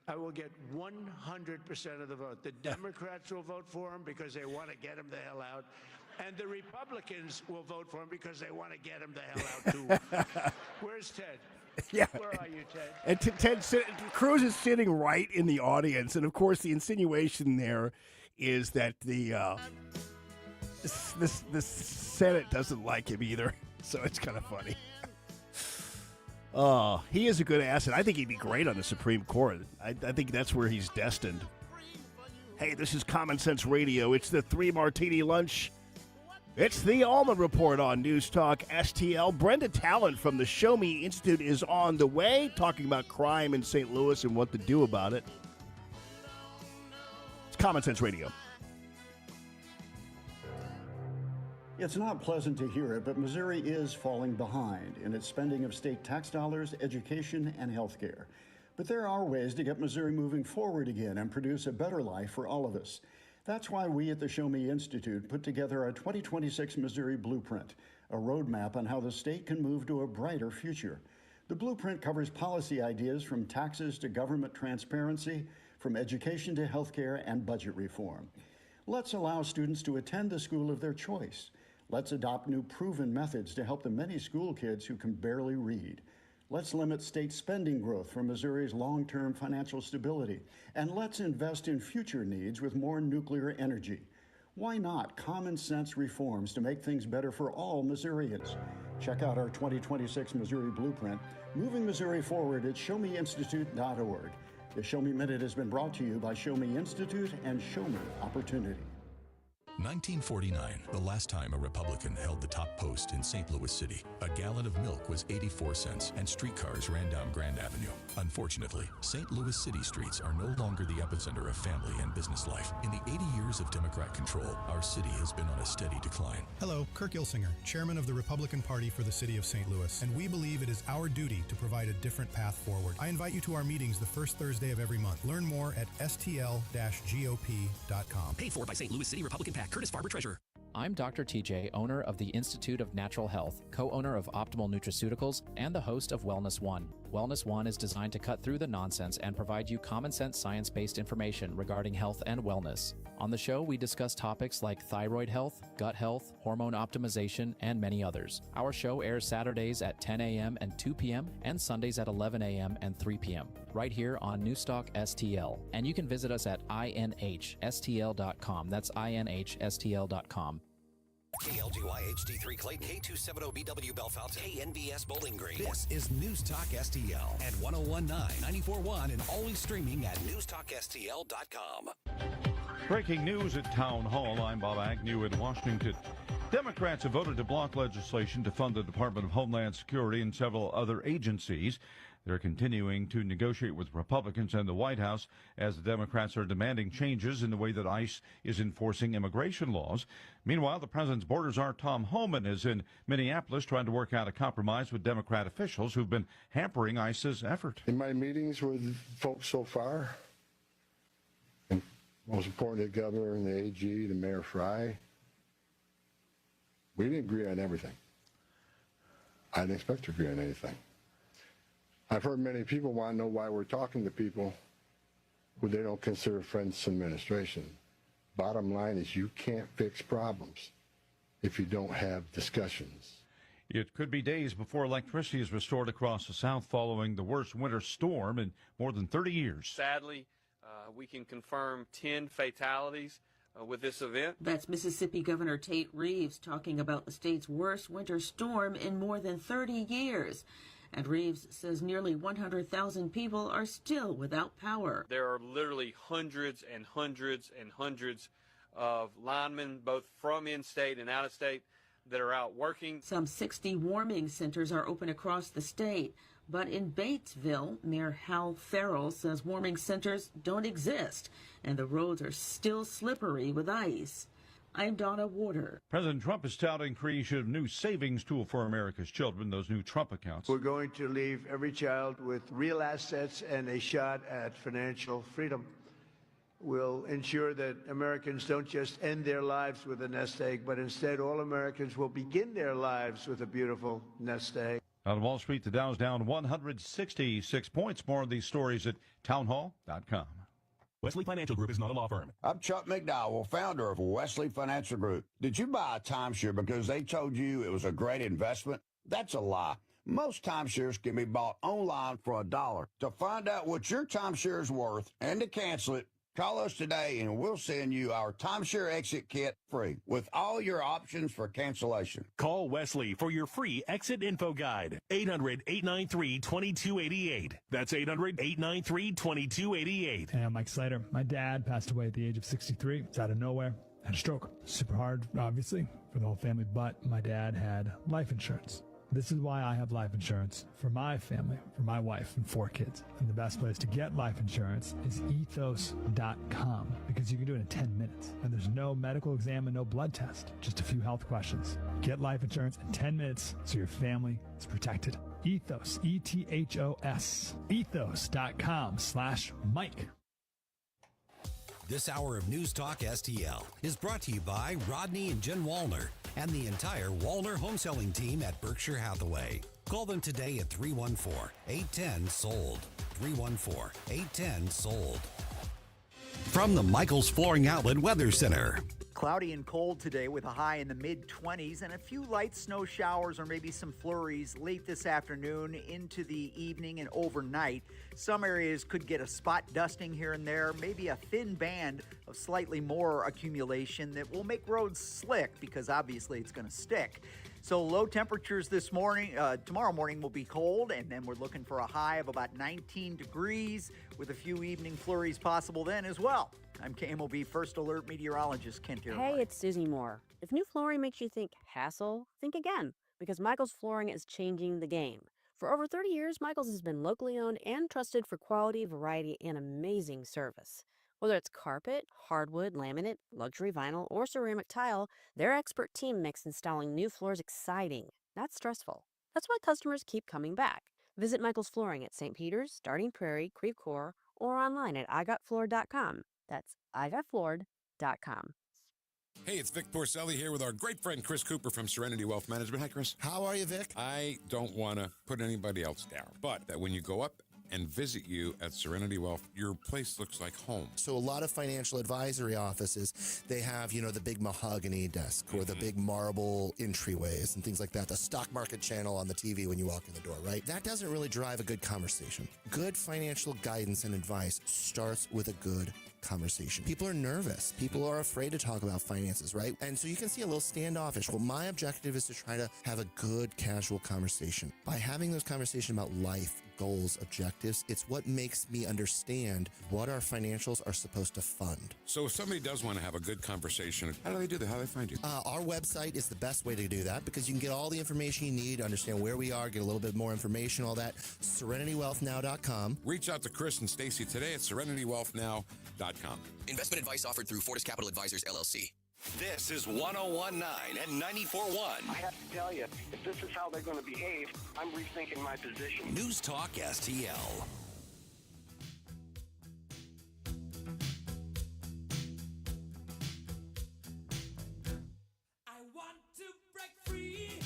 I will get 100% of the vote. The Democrats will vote for him because they want to get him the hell out. And the Republicans will vote for him because they want to get him the hell out, too. Where's Ted? Yeah. Where are you, Ted? And Cruz is sitting right in the audience. And, of course, the insinuation there is that the Senate doesn't like him either. So it's kind of funny. Oh, he is a good asset. I think he'd be great on the Supreme Court. I think that's where he's destined. Hey, this is Common Sense Radio. It's the 3 Martini Lunch. It's the Allman Report on News Talk STL. Brenda Talent from the Show Me Institute is on the way, talking about crime in St. Louis and what to do about it. It's Common Sense Radio. It's not pleasant to hear it, but Missouri is falling behind in its spending of state tax dollars, education, and health care. But there are ways to get Missouri moving forward again and produce a better life for all of us. That's why we at the Show Me Institute put together a 2026 Missouri Blueprint, a roadmap on how the state can move to a brighter future. The blueprint covers policy ideas from taxes to government transparency, from education to healthcare and budget reform. Let's allow students to attend the school of their choice. Let's adopt new proven methods to help the many school kids who can barely read. Let's limit state spending growth for Missouri's long-term financial stability. And let's invest in future needs with more nuclear energy. Why not common sense reforms to make things better for all Missourians? Check out our 2026 Missouri Blueprint, moving Missouri forward at showmeinstitute.org. The Show Me Minute has been brought to you by Show Me Institute and Show Me Opportunity. 1949, the last time a Republican held the top post in St. Louis City. A gallon of milk was 84 cents and streetcars ran down Grand Avenue. Unfortunately, St. Louis City streets are no longer the epicenter of family and business life. In the 80 years of Democrat control, our city has been on a steady decline. Hello, Kirk Ilsinger, chairman of the Republican Party for the city of St. Louis, and we believe it is our duty to provide a different path forward. I invite you to our meetings the first Thursday of every month. Learn more at stl-gop.com. Paid for by St. Louis City Republican PAC. Curtis Farber, Treasurer. I'm Dr. TJ, owner of the Institute of Natural Health, co-owner of Optimal Nutraceuticals, and the host of Wellness One. Wellness One is designed to cut through the nonsense and provide you common sense science-based information regarding health and wellness. On the show, we discuss topics like thyroid health, gut health, hormone optimization, and many others. Our show airs Saturdays at 10 a.m. and 2 p.m. and Sundays at 11 a.m. and 3 p.m. right here on Newstalk STL. And you can visit us at inhstl.com. That's inhstl.com. KLGY HD3 Clayton, K270BW Bellefonte, KNBS Bowling Green. This is News Talk STL at 1019, 94.1, and always streaming at newstalkstl.com. Breaking news at Town Hall. I'm Bob Agnew in Washington. Democrats have voted to block legislation to fund the Department of Homeland Security and several other agencies. They're continuing to negotiate with Republicans and the White House as the Democrats are demanding changes in the way that ICE is enforcing immigration laws. Meanwhile, the president's border czar Tom Homan is in Minneapolis trying to work out a compromise with Democrat officials who've been hampering ICE's effort. In my meetings with folks so far, and most important, the governor and the AG, the Mayor Fry, we didn't agree on everything. I didn't expect to agree on anything. I've heard many people want to know why we're talking to people who they don't consider friends to administration. Bottom line is you can't fix problems if you don't have discussions. It could be days before electricity is restored across the South following the worst winter storm in more than 30 years. Sadly, we can confirm 10 fatalities with this event. That's Mississippi Governor Tate Reeves talking about the state's worst winter storm in more than 30 years. And Reeves says nearly 100,000 people are still without power. There are literally hundreds and hundreds and hundreds of linemen, both from in-state and out-of-state, that are out working. Some 60 warming centers are open across the state. But in Batesville, Mayor Hal Farrell says warming centers don't exist, and the roads are still slippery with ice. I'm Donna Warder. President Trump is touting creation of a new savings tool for America's children, those new Trump accounts. We're going to leave every child with real assets and a shot at financial freedom. We'll ensure that Americans don't just end their lives with a nest egg, but instead all Americans will begin their lives with a beautiful nest egg. Out of Wall Street, the Dow's down 166 points. More of these stories at townhall.com. Wesley Financial Group is not a law firm. I'm Chuck McDowell, founder of Wesley Financial Group. Did you buy a timeshare because they told you it was a great investment? That's a lie. Most timeshares can be bought online for $1. To find out what your timeshare is worth and to cancel it, Call us today and we'll send you our timeshare exit kit free with all your options for cancellation. Call Wesley for your free exit info guide. 800-893-2288. That's 800-893-2288. Hey, I'm Mike Slater. My dad passed away at the age of 63. It's out of nowhere. Had a stroke. Super hard, obviously, for the whole family, but my dad had life insurance. This is why I have life insurance for my family, for my wife and 4 kids. And the best place to get life insurance is ethos.com because you can do it in 10 minutes. And there's no medical exam and no blood test, just a few health questions. Get life insurance in 10 minutes so your family is protected. Ethos, E-T-H-O-S, ethos.com/Mike. This hour of News Talk STL is brought to you by Rodney and Jen Wallner and the entire Wallner home selling team at Berkshire Hathaway. Call them today at 314-810-SOLD. 314-810-SOLD. From the Michaels Flooring Outlet Weather Center. Cloudy and cold today with a high in the mid-20s and a few light snow showers or maybe some flurries late this afternoon into the evening and overnight. Some areas could get a spot dusting here and there, maybe a thin band of slightly more accumulation that will make roads slick because obviously it's going to stick. So low temperatures this morning, tomorrow morning will be cold, and then we're looking for a high of about 19 degrees with a few evening flurries possible then as well. I'm KMOB First Alert meteorologist Kent Earhart. Hey, it's Susie Moore. If new flooring makes you think hassle, think again, because Michaels Flooring is changing the game. For over 30 years, Michaels has been locally owned and trusted for quality, variety, and amazing service. Whether it's carpet, hardwood, laminate, luxury vinyl, or ceramic tile, their expert team makes installing new floors exciting, not stressful. That's why customers keep coming back. Visit Michaels Flooring at St. Peter's, Starting Prairie, Creve Coeur, or online at igotfloored.com. That's igotfloored.com. Hey, it's Vic Porcelli here with our great friend Chris Cooper from Serenity Wealth Management. Hi, Chris. How are you, Vic? I don't want to put anybody else down, but that when you go up and visit you at Serenity Wealth, your place looks like home. So a lot of financial advisory offices, they have, the big mahogany desk or the big marble entryways and things like that. The stock market channel on the TV when you walk in the door, right? That doesn't really drive a good conversation. Good financial guidance and advice starts with a good conversation. People are nervous. People are afraid to talk about finances, right? And so you can see a little standoffish. Well, my objective is to try to have a good, casual conversation. By having those conversations about life, goals, objectives, it's what makes me understand what our financials are supposed to fund. So if somebody does want to have a good conversation, how do they do that? How do they find you? Our website is the best way to do that because you can get all the information you need, understand where we are, get a little bit more information, all that. SerenityWealthNow.com. Reach out to Chris and Stacy today at SerenityWealthNow.com. Investment advice offered through Fortis Capital Advisors, LLC. This is 101.9 and 94.1. I have to tell you, if this is how they're going to behave, I'm rethinking my position. News Talk STL. I want to break free.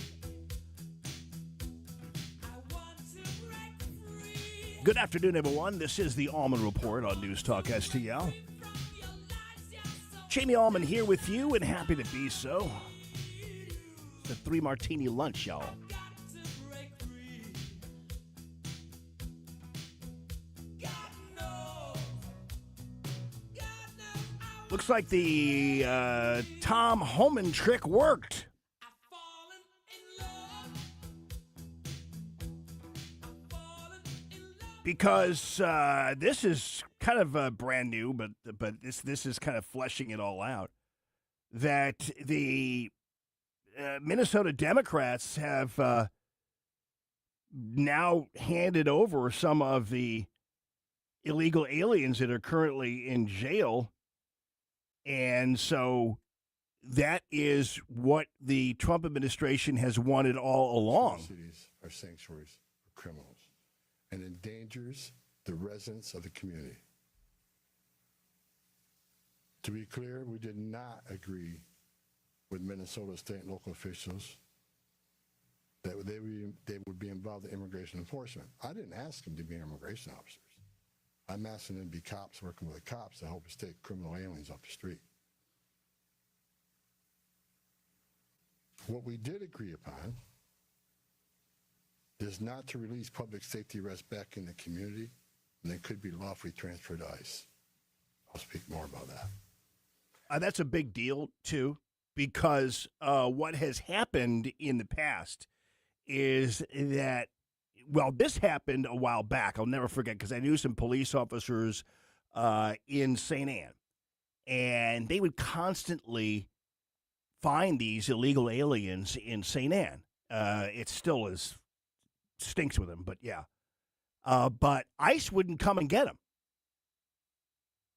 I want to break free. Good afternoon, everyone. This is the Allman Report on News Talk STL. Jamie Allman here with you, and happy to be so. It's a 3-martini lunch, y'all. Looks like the Tom Homan trick worked. Because this is kind of brand new, but this is kind of fleshing it all out. That the Minnesota Democrats have now handed over some of the illegal aliens that are currently in jail. And so that is what the Trump administration has wanted all along. Cities are sanctuaries for criminals and endangers the residents of the community. To be clear, we did not agree with Minnesota state and local officials that they would be involved in immigration enforcement. I didn't ask them to be immigration officers. I'm asking them to be cops working with the cops to help us take criminal aliens off the street. What we did agree upon is not to release public safety arrests back in the community, and they could be lawfully transferred to ICE. I'll speak more about that. That's a big deal, too, because what has happened in the past is that, well, this happened a while back. I'll never forget because I knew some police officers in St. Anne, and they would constantly find these illegal aliens in St. Anne. It still stinks with them, but yeah. But ICE wouldn't come and get them.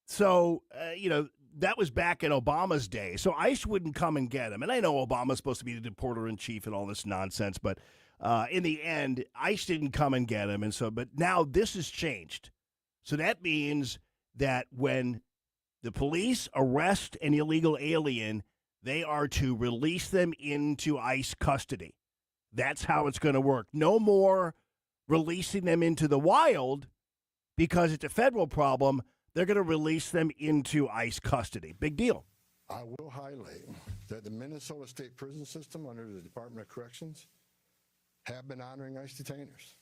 So, that was back in Obama's day. So ICE wouldn't come and get him. And I know Obama's supposed to be the deporter-in-chief and all this nonsense, but in the end, ICE didn't come and get him. And so, but now this has changed. So that means that when the police arrest an illegal alien, they are to release them into ICE custody. That's how it's going to work. No more releasing them into the wild because it's a federal problem. They're going to release them into ICE custody. Big deal. I will highlight that the Minnesota State Prison System under the Department of Corrections have been honoring ICE detainers.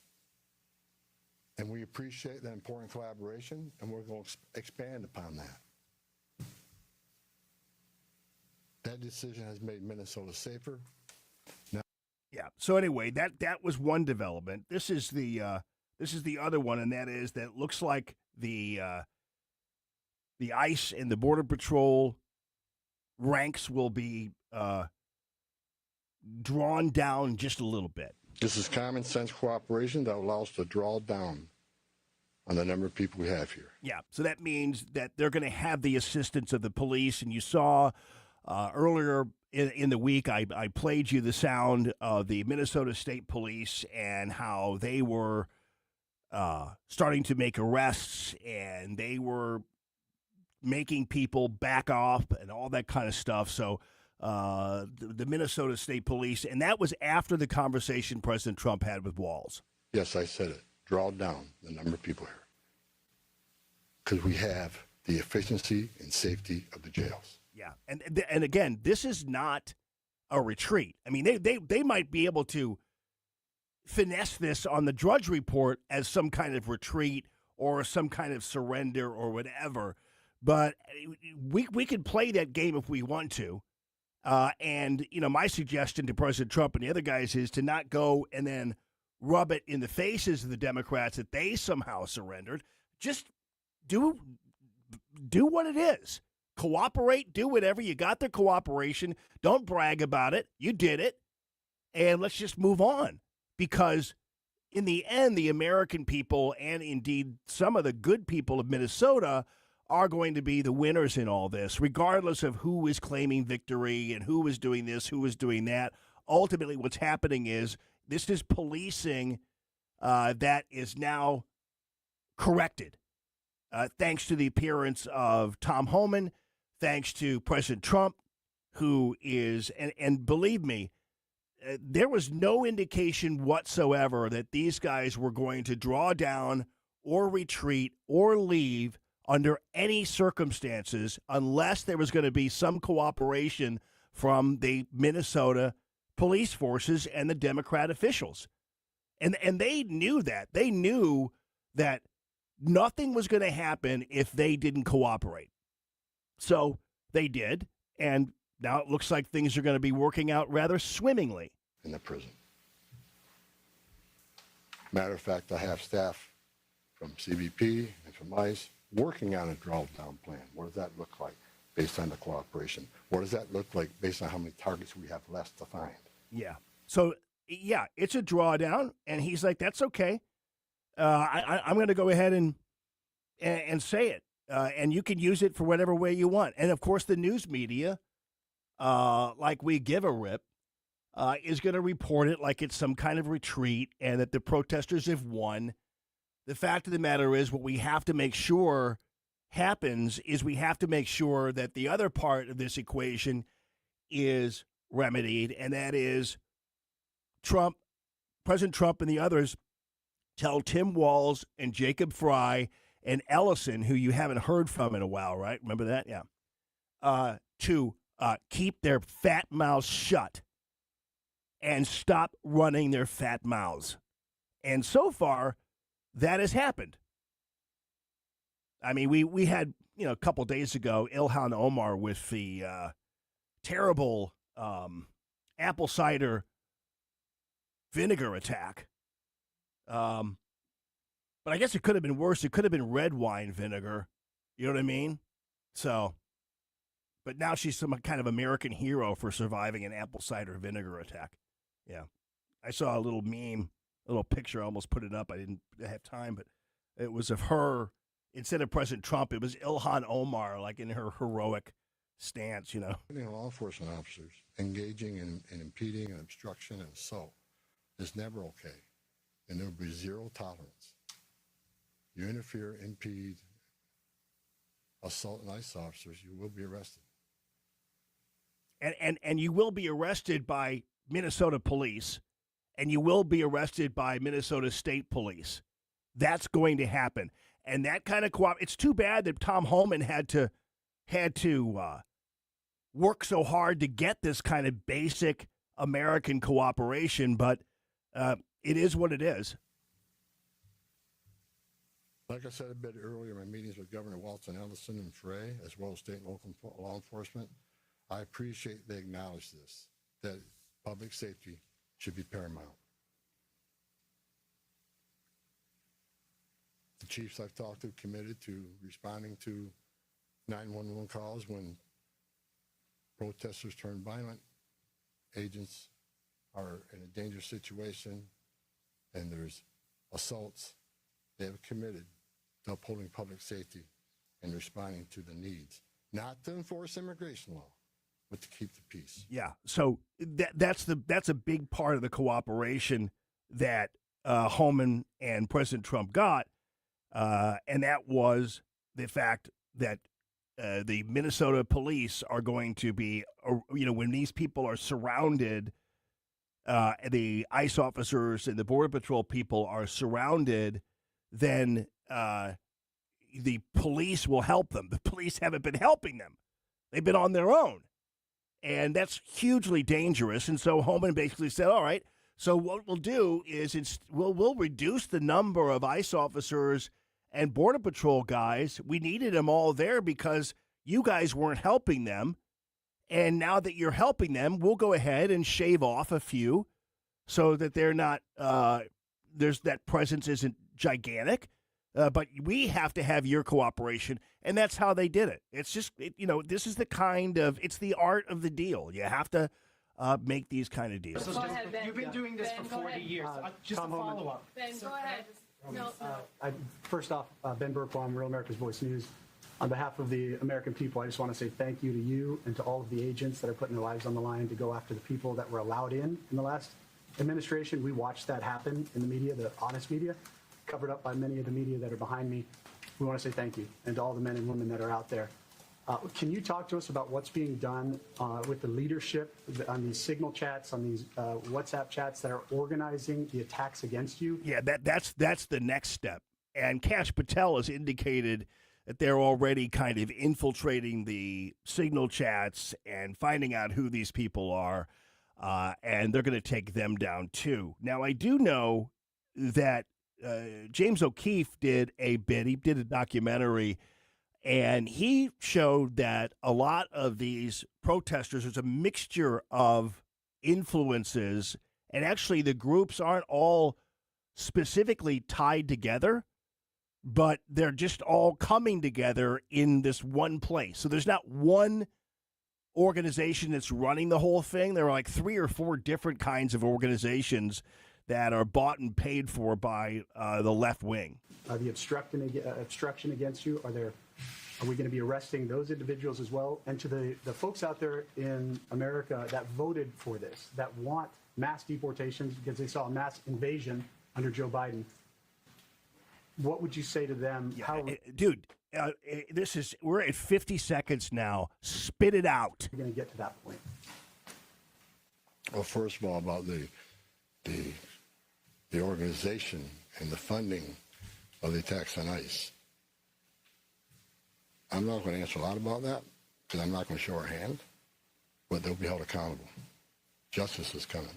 And we appreciate that important collaboration, and we're going to expand upon that. That decision has made Minnesota safer. Now, yeah. So anyway, that was one development. This is the other one, and that is that it looks like the ICE and the Border Patrol ranks will be drawn down just a little bit. this is common sense cooperation that allows us to draw down on the number of people we have here. Yeah, so that means that they're going to have the assistance of the police. And you saw earlier in the week, I played you the sound of the Minnesota State Police and how they were starting to make arrests, and they were making people back off and all that kind of stuff. So the Minnesota State Police, and that was after the conversation President Trump had with Walz. Yes, I said it. Draw down the number of people here. Because we have the efficiency and safety of the jails. Yeah, and again, this is not a retreat. I mean, they might be able to finesse this on the Drudge Report as some kind of retreat or some kind of surrender or whatever, but we could play that game if we want to. And, you know, my suggestion to President Trump and the other guys is to not go and then rub it in the faces of the Democrats that they somehow surrendered. Just do what it is. Cooperate, do whatever. You got their cooperation. Don't brag about it. You did it. And let's just move on. Because in the end, the American people and indeed some of the good people of Minnesota are going to be the winners in all this, regardless of who is claiming victory and who is doing this, who is doing that. Ultimately, what's happening is this is policing that is now corrected. Thanks to the appearance of Tom Homan, thanks to President Trump, who is, and believe me, there was no indication whatsoever that these guys were going to draw down or retreat or leave under any circumstances unless there was going to be some cooperation from the Minnesota police forces and the Democrat officials. And they knew that. They knew that nothing was going to happen if they didn't cooperate. So they did, and now it looks like things are going to be working out rather swimmingly. In the prison. Matter of fact, I have staff from CBP and from ICE working on a draw-down plan. What does that look like based on the cooperation? What does that look like based on how many targets we have left to find? Yeah. So, yeah, it's a drawdown, and he's like, that's okay. I'm going to go ahead and say it, and you can use it for whatever way you want. And, of course, the news media, like we give a rip, is going to report it like it's some kind of retreat and that the protesters have won. The fact of the matter is what we have to make sure happens is we have to make sure that the other part of this equation is remedied, and that is President Trump and the others tell Tim Walz and Jacob Fry and Ellison, who you haven't heard from in a while, right? Remember that? Yeah. To keep their fat mouths shut and stop running their fat mouths. And so far, that has happened. I mean, we had a couple days ago, Ilhan Omar with the terrible apple cider vinegar attack. But I guess it could have been worse. It could have been red wine vinegar. You know what I mean? So, but now she's some kind of American hero for surviving an apple cider vinegar attack. Yeah. I saw a little meme, a little picture. I almost put it up. I didn't have time, but it was of her. Instead of President Trump, it was Ilhan Omar, like in her heroic stance, Law enforcement officers engaging in impeding and obstruction and assault is never okay. And there will be zero tolerance. You interfere, impede, assault ICE officers, you will be arrested. And you will be arrested by Minnesota police, and you will be arrested by Minnesota State Police. That's going to happen. And that kind of it's too bad that Tom Homan had to work so hard to get this kind of basic American cooperation, but it is what it is. Like I said a bit earlier in my meetings with Governor Walton Ellison and Frey, as well as state and local law enforcement, I appreciate they acknowledge this, that public safety should be paramount. The chiefs I've talked to committed to responding to 911 calls when protesters turn violent, agents are in a dangerous situation, and there's assaults. They have committed to upholding public safety and responding to the needs, not to enforce immigration law, but to keep the peace. Yeah, so that's a big part of the cooperation that Homan and President Trump got, and that was the fact that the Minnesota police are going to be, when these people are surrounded, the ICE officers and the Border Patrol people are surrounded, then the police will help them. The police haven't been helping them. They've been on their own. And that's hugely dangerous. And so Homan basically said, all right, so what we'll do is we'll reduce the number of ICE officers and Border Patrol guys. We needed them all there because you guys weren't helping them. And now that you're helping them, we'll go ahead and shave off a few so that they're not, that presence isn't gigantic. But we have to have your cooperation, and that's how they did it. It's just, this is the it's the art of the deal. You have to make these kind of deals. Go ahead, Ben. You've been doing this for 40 years. Just a follow-up. Ben, go ahead. No. First off, Ben Burkbaum, Real America's Voice News. On behalf of the American people, I just want to say thank you to you and to all of the agents that are putting their lives on the line to go after the people that were allowed in the last administration. We watched that happen in the media, the honest media, covered up by many of the media that are behind me. We want to say thank you, and to all the men and women that are out there. Can you talk to us about what's being done with the leadership on these signal chats, on these WhatsApp chats that are organizing the attacks against you? Yeah, that's the next step. And Kash Patel has indicated that they're already kind of infiltrating the signal chats and finding out who these people are, and they're going to take them down too. Now, I do know that James O'Keefe did a bit. He did a documentary, and he showed that a lot of these protesters, there's a mixture of influences, and actually the groups aren't all specifically tied together, but they're just all coming together in this one place. So there's not one organization that's running the whole thing. There are like 3 or 4 different kinds of organizations that are bought and paid for by the left wing. The obstruction against you, are we going to be arresting those individuals as well? And to the folks out there in America that voted for this, that want mass deportations because they saw a mass invasion under Joe Biden, what would you say to them? We're at 50 seconds now. Spit it out. We're going to get to that point. Well, first of all, about the organization and the funding of the attacks on ICE. I'm not going to answer a lot about that because I'm not going to show our hand, but they'll be held accountable. Justice is coming.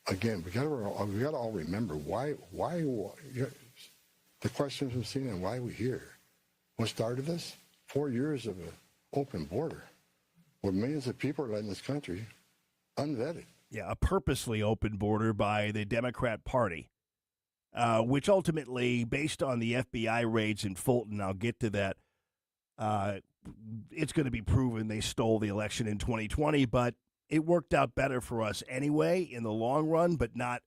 Again, we got to all remember why The question from CNN, why are we here? What started this? 4 years of an open border where millions of people are letting this country unvetted. Yeah, a purposely open border by the Democrat Party, which ultimately, based on the FBI raids in Fulton, I'll get to that, it's going to be proven they stole the election in 2020, but it worked out better for us anyway in the long run, but not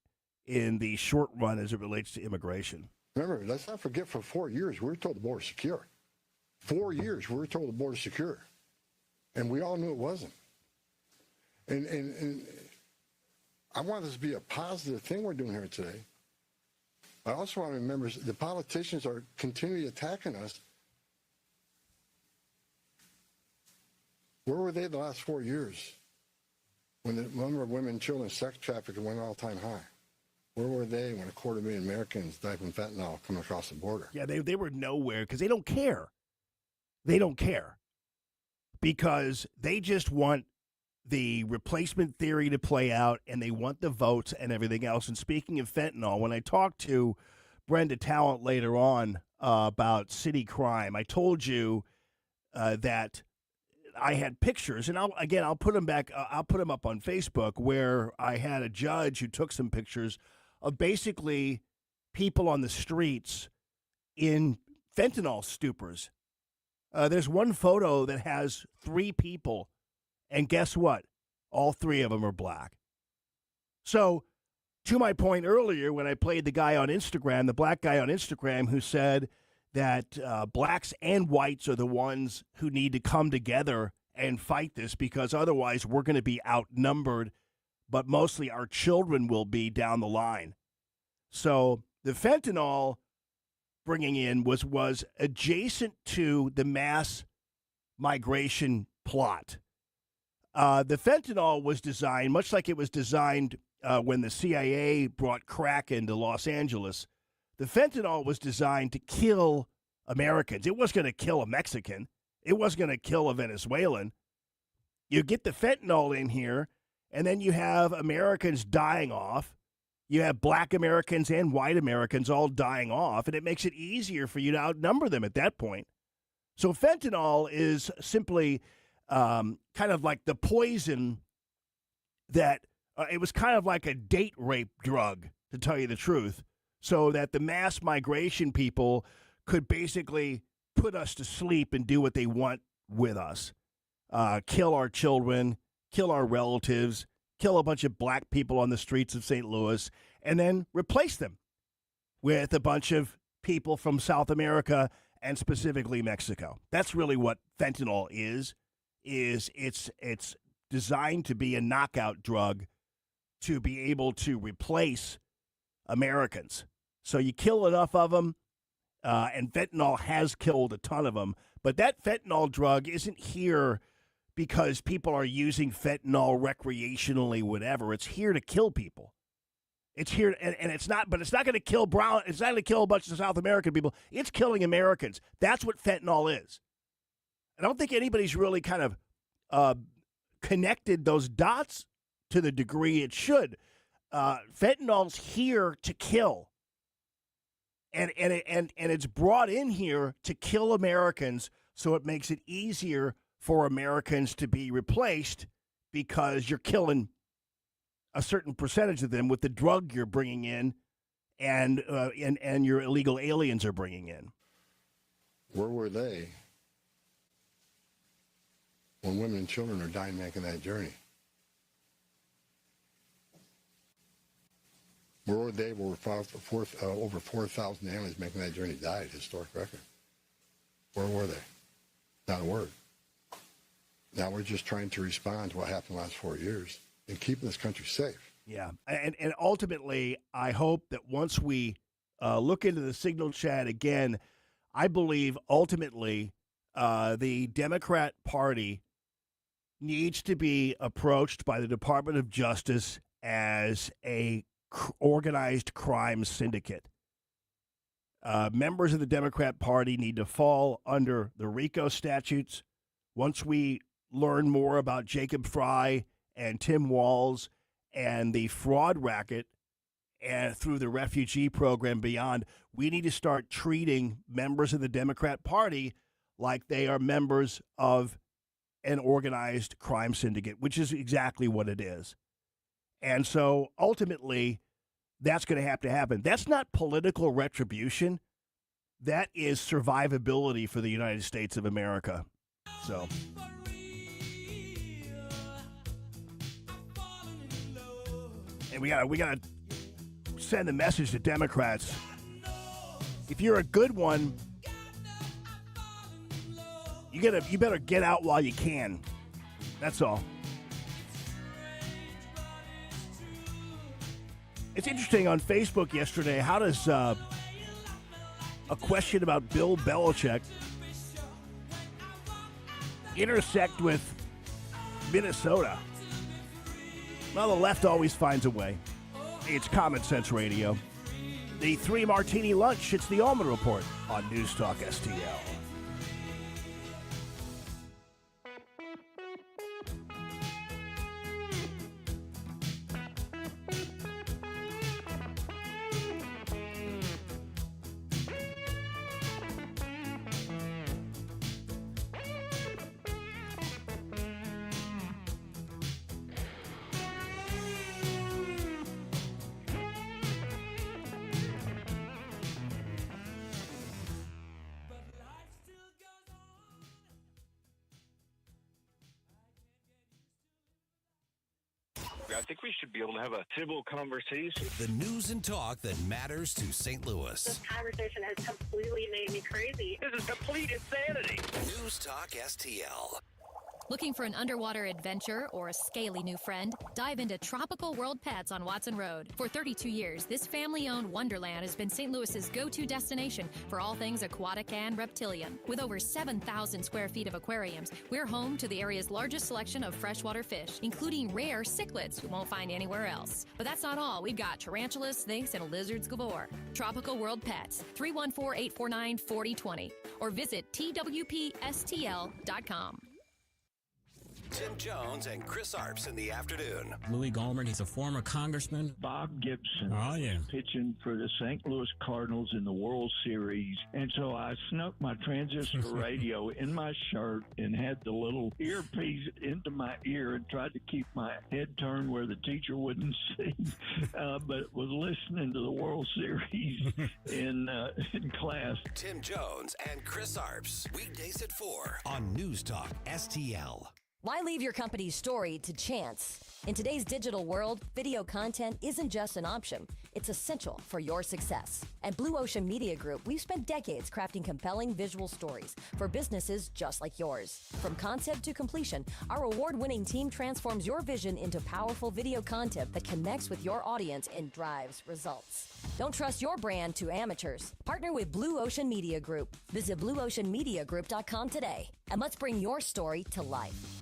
in the short run as it relates to immigration. Remember, let's not forget, for 4 years, we were told the border's secure. 4 years, we were told the border's secure. And we all knew it wasn't. And I want this to be a positive thing we're doing here today. I also want to remember the politicians are continually attacking us. Where were they the last 4 years when the number of women and children sex trafficked went all-time high? Where were they when 250,000 Americans died from fentanyl coming across the border? Yeah, they were nowhere because they don't care. They don't care because they just want the replacement theory to play out, and they want the votes and everything else. And speaking of fentanyl, when I talked to Brenda Talent later on about city crime, I told you that I had pictures, and I'll put them back. I'll put them up on Facebook, where I had a judge who took some pictures of basically people on the streets in fentanyl stupors. There's one photo that has 3 people, and guess what? All 3 of them are black. So, to my point earlier, when I played the guy on Instagram, the black guy on Instagram who said that blacks and whites are the ones who need to come together and fight this because otherwise we're going to be outnumbered, but mostly our children will be down the line. So the fentanyl bringing in was adjacent to the mass migration plot. The fentanyl was designed, much like it was designed when the CIA brought crack into Los Angeles. The fentanyl was designed to kill Americans. It was going to kill a Mexican. It was going to kill a Venezuelan. You get the fentanyl in here, and then you have Americans dying off. You have black Americans and white Americans all dying off, and it makes it easier for you to outnumber them at that point. So fentanyl is simply kind of like the poison that it was kind of like a date rape drug, to tell you the truth, so that the mass migration people could basically put us to sleep and do what they want with us. Kill our children, kill our relatives, kill a bunch of black people on the streets of St. Louis, and then replace them with a bunch of people from South America and specifically Mexico. That's really what fentanyl is it's designed to be a knockout drug to be able to replace Americans. So you kill enough of them, and fentanyl has killed a ton of them, but that fentanyl drug isn't here because people are using fentanyl recreationally, whatever. It's here to kill people. It's here, and it's not, but it's not going to kill brown. It's not going to kill a bunch of South American people. It's killing Americans. That's what fentanyl is. I don't think anybody's really kind of connected those dots to the degree it should. Fentanyl's here to kill, and it's brought in here to kill Americans, so it makes it easier for Americans to be replaced because you're killing a certain percentage of them with the drug you're bringing in, and your illegal aliens are bringing in. Where were they when women and children are dying making that journey? Where were they when over 4,000 families making that journey died? Historic record. Where were they? Not a word. Now we're just trying to respond to what happened the last 4 years and keeping this country safe. Yeah, and ultimately, I hope that once we look into the signal chat again, I believe ultimately the Democrat Party needs to be approached by the Department of Justice as a organized crime syndicate. Members of the Democrat Party need to fall under the RICO statutes. Once we learn more about Jacob Fry and Tim Walz and the fraud racket and through the refugee program beyond, we need to start treating members of the Democrat Party like they are members of an organized crime syndicate, which is exactly what it is. And so ultimately, that's going to have to happen. That's not political retribution. That is survivability for the United States of America. So. And we gotta send the message to Democrats. If you're a good one, you better get out while you can. That's all. It's interesting on Facebook yesterday. How does a question about Bill Belichick intersect with Minnesota? Well, the left always finds a way. It's Common Sense Radio. The 3 Martini Lunch. It's the Allman Report on News Talk STL. I think we should be able to have a civil conversation. The news and talk that matters to St. Louis. This conversation has completely made me crazy. This is complete insanity. News Talk STL. Looking for an underwater adventure or a scaly new friend? Dive into Tropical World Pets on Watson Road. For 32 years, this family-owned wonderland has been St. Louis's go-to destination for all things aquatic and reptilian. With over 7,000 square feet of aquariums, we're home to the area's largest selection of freshwater fish, including rare cichlids you won't find anywhere else. But that's not all. We've got tarantulas, snakes, and lizards galore. Tropical World Pets, 314-849-4020, or visit twpstl.com. Tim Jones and Chris Arps in the afternoon. Louis Gohmert, he's a former congressman. Bob Gibson. Oh, yeah. Pitching for the St. Louis Cardinals in the World Series. And so I snuck my transistor radio in my shirt and had the little earpiece into my ear and tried to keep my head turned where the teacher wouldn't see. But was listening to the World Series in class. Tim Jones and Chris Arps. Weekdays at 4 on News Talk STL. Why leave your company's story to chance? In today's digital world, video content isn't just an option. It's essential for your success. At Blue Ocean Media Group, we've spent decades crafting compelling visual stories for businesses just like yours. From concept to completion, our award-winning team transforms your vision into powerful video content that connects with your audience and drives results. Don't trust your brand to amateurs. Partner with Blue Ocean Media Group. Visit blueoceanmediagroup.com today, and let's bring your story to life.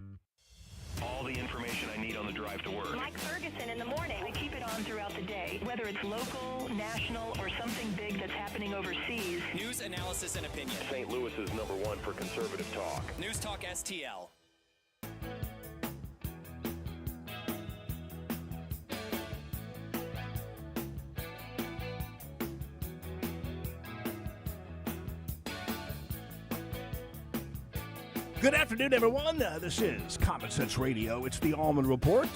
All the information I need on the drive to work. Mike Ferguson in the morning. I keep it on throughout the day, whether it's local, national, or something big that's happening overseas. News, analysis, and opinion. St. Louis is #1 for conservative talk. News Talk STL. Good afternoon, everyone. This is Common Sense Radio. It's the Allman Report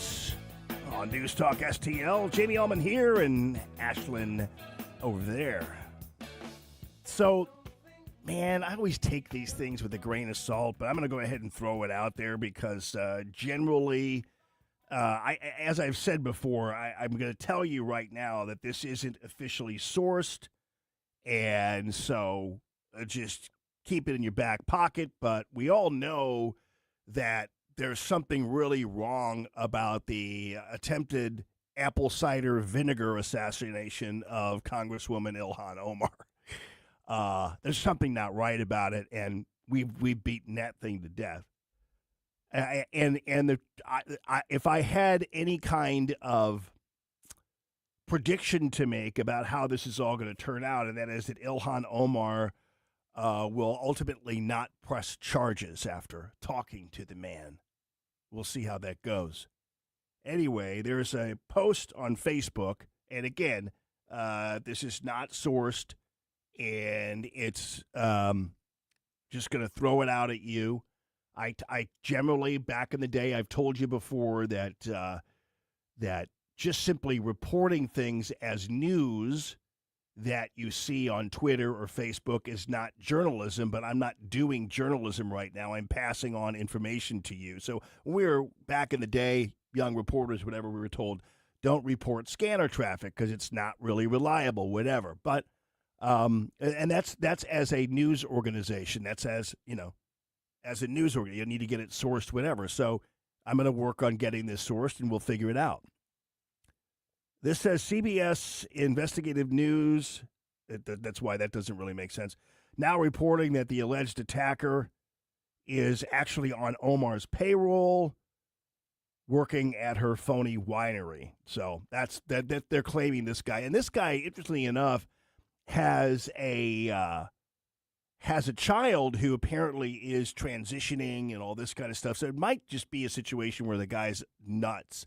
on News Talk STL. Jamie Allman here and Ashlyn over there. So, man, I always take these things with a grain of salt, but I'm going to go ahead and throw it out there because generally, as I've said before, I'm going to tell you right now that this isn't officially sourced, and so just keep it in your back pocket, but we all know that there's something really wrong about the attempted apple cider vinegar assassination of Congresswoman Ilhan Omar. There's something not right about it, and we've beaten that thing to death. If I had any kind of prediction to make about how this is all going to turn out, and that is that Ilhan Omar will ultimately not press charges after talking to the man. We'll see how that goes. Anyway, there's a post on Facebook, And again, this is not sourced, and it's just going to throw it out at you. I generally, back in the day, I've told you before that that just simply reporting things as news that you see on Twitter or Facebook is not journalism, but I'm not doing journalism right now. I'm passing on information to you. So we're back in the day, young reporters, whatever, we were told, don't report scanner traffic because it's not really reliable, whatever. But and that's as a news organization. That's as, as a news organization, you need to get it sourced, whatever. So I'm going to work on getting this sourced, and we'll figure it out. This says CBS Investigative News. That's why that doesn't really make sense. Now reporting that the alleged attacker is actually on Omar's payroll, working at her phony winery. So that's that they're claiming this guy. And this guy, interestingly enough, has a child who apparently is transitioning and all this kind of stuff. So it might just be a situation where the guy's nuts.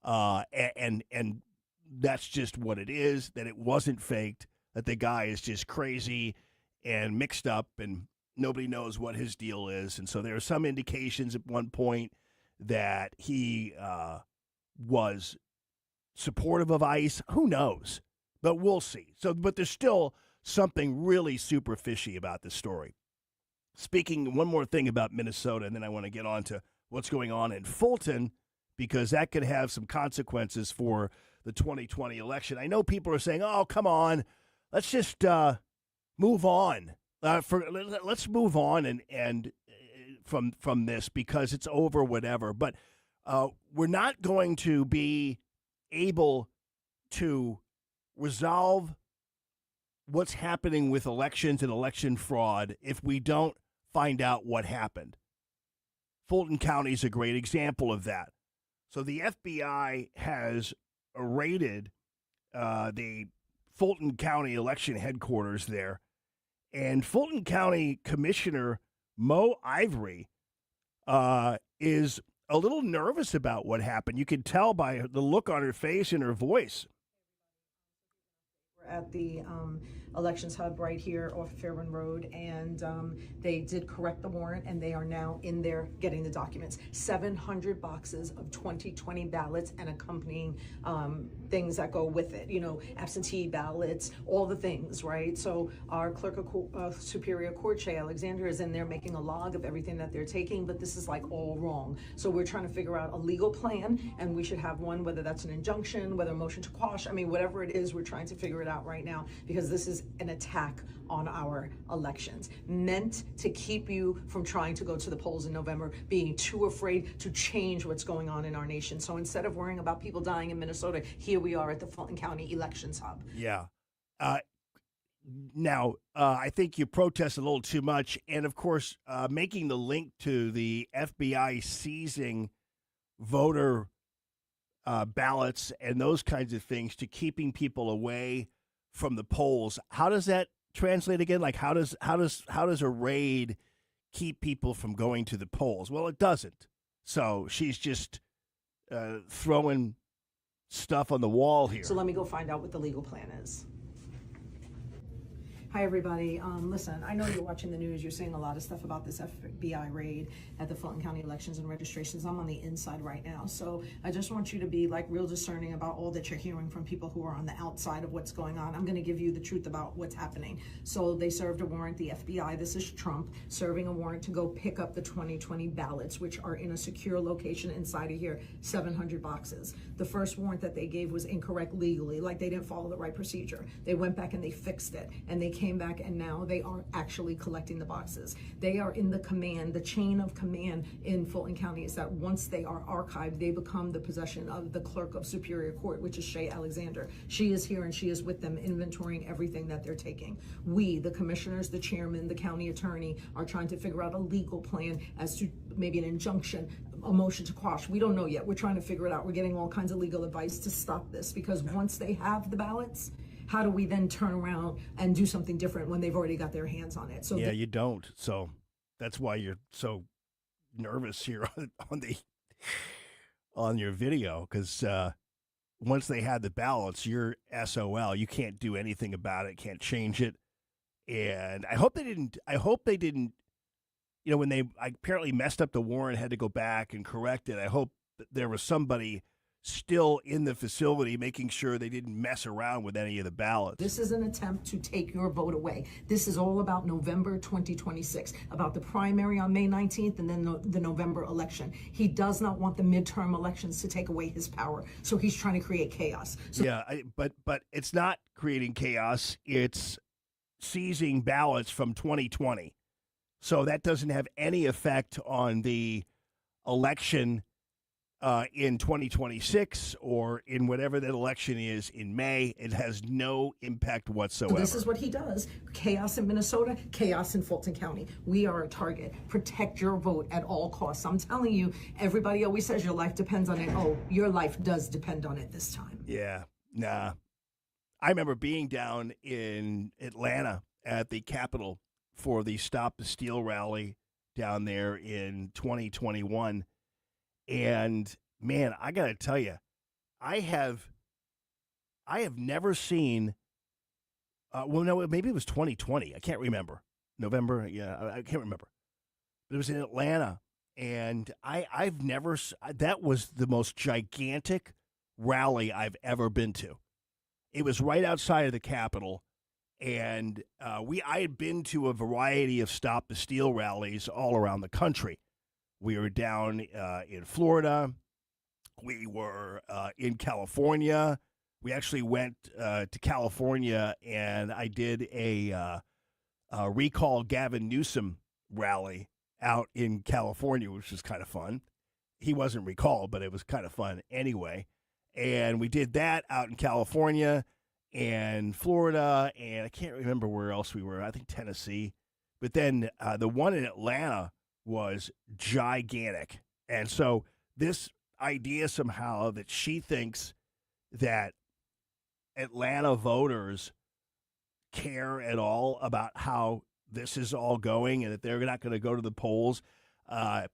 And that's just what it is, that it wasn't faked, that the guy is just crazy and mixed up and nobody knows what his deal is. And so there are some indications at one point that he was supportive of ICE. Who knows? But we'll see. So, but there's still something really super fishy about this story. Speaking, one more thing about Minnesota, and then I want to get on to what's going on in Fulton, because that could have some consequences for the 2020 election. I know people are saying, oh, come on, let's just move on. Let's move on and from this because it's over, whatever. But we're not going to be able to resolve what's happening with elections and election fraud if we don't find out what happened. Fulton County is a great example of that. So the FBI has raided the Fulton County election headquarters there, and Fulton County Commissioner Mo Ivory is a little nervous about what happened. You can tell by the look on her face and her voice. We're at the elections hub right here off Fairburn Road, and they did correct the warrant, and they are now in there getting the documents. 700 boxes of 2020 ballots and accompanying things that go with it, absentee ballots, all the things, right? So our clerk of Superior Court, Shay Alexander, is in there making a log of everything that they're taking, but this is like all wrong. So we're trying to figure out a legal plan, and we should have one, whether that's an injunction, whether a motion to quash, whatever it is, we're trying to figure it out right now, because this is an attack on our elections, meant to keep you from trying to go to the polls in November, being too afraid to change what's going on in our nation. So instead of worrying about people dying in Minnesota, here we are at the Fulton County Elections Hub. Yeah. Now, I think you protest a little too much. And, of course, making the link to the FBI seizing voter ballots and those kinds of things to keeping people away from the polls. How does that translate again? Like, how does a raid keep people from going to the polls? Well, it doesn't. So she's just throwing stuff on the wall here. So let me go find out what the legal plan is. Hi, everybody. Listen, I know you're watching the news. You're seeing a lot of stuff about this FBI raid at the Fulton County Elections and Registrations. I'm on the inside right now. So I just want you to be real discerning about all that you're hearing from people who are on the outside of what's going on. I'm going to give you the truth about what's happening. So they served a warrant, the FBI, this is Trump, serving a warrant to go pick up the 2020 ballots, which are in a secure location inside of here, 700 boxes. The first warrant that they gave was incorrect legally, they didn't follow the right procedure. They went back and they fixed it, and they came back, and now they are actually collecting the boxes. They are in the chain of command in Fulton County is that once they are archived, they become the possession of the clerk of Superior Court, which is Shay Alexander. She is here and she is with them, inventorying everything that they're taking. We, the commissioners, the chairman, the county attorney, are trying to figure out a legal plan as to maybe an injunction, a motion to quash. We don't know yet. We're trying to figure it out. We're getting all kinds of legal advice to stop this, because once they have the ballots, how do we then turn around and do something different when they've already got their hands on it? So yeah, you don't. So that's why you're so nervous here on your video, because once they had the ballots, you're SOL. You can't do anything about it, can't change it. And I hope they didn't, when they apparently messed up the warrant, had to go back and correct it. I hope that there was somebody still in the facility making sure they didn't mess around with any of the ballots. This is an attempt to take your vote away. This is all about November 2026, about the primary on May 19th and then the November election. He does not want the midterm elections to take away his power, so he's trying to create chaos. But it's not creating chaos. It's seizing ballots from 2020. So that doesn't have any effect on the election in 2026 or in whatever that election is in May. It has no impact whatsoever. So this is what he does. Chaos in Minnesota, chaos in Fulton County. We are a target. Protect your vote at all costs. I'm telling you, everybody always says your life depends on it. Oh, your life does depend on it this time. Yeah, nah. I remember being down in Atlanta at the Capitol for the Stop the Steal rally down there in 2021. And man, I got to tell you, I have never seen, maybe it was 2020. I can't remember. November. Yeah, I can't remember. But it was in Atlanta. And I've never, that was the most gigantic rally I've ever been to. It was right outside of the Capitol. And I had been to a variety of Stop the Steal rallies all around the country. We were down in Florida. We were in California. We actually went to California, and I did a Recall Gavin Newsom rally out in California, which was kind of fun. He wasn't recalled, but it was kind of fun anyway. And we did that out in California and Florida, and I can't remember where else we were. I think Tennessee. But then the one in Atlanta was gigantic. And so this idea somehow that she thinks that Atlanta voters care at all about how this is all going and that they're not going to go to the polls,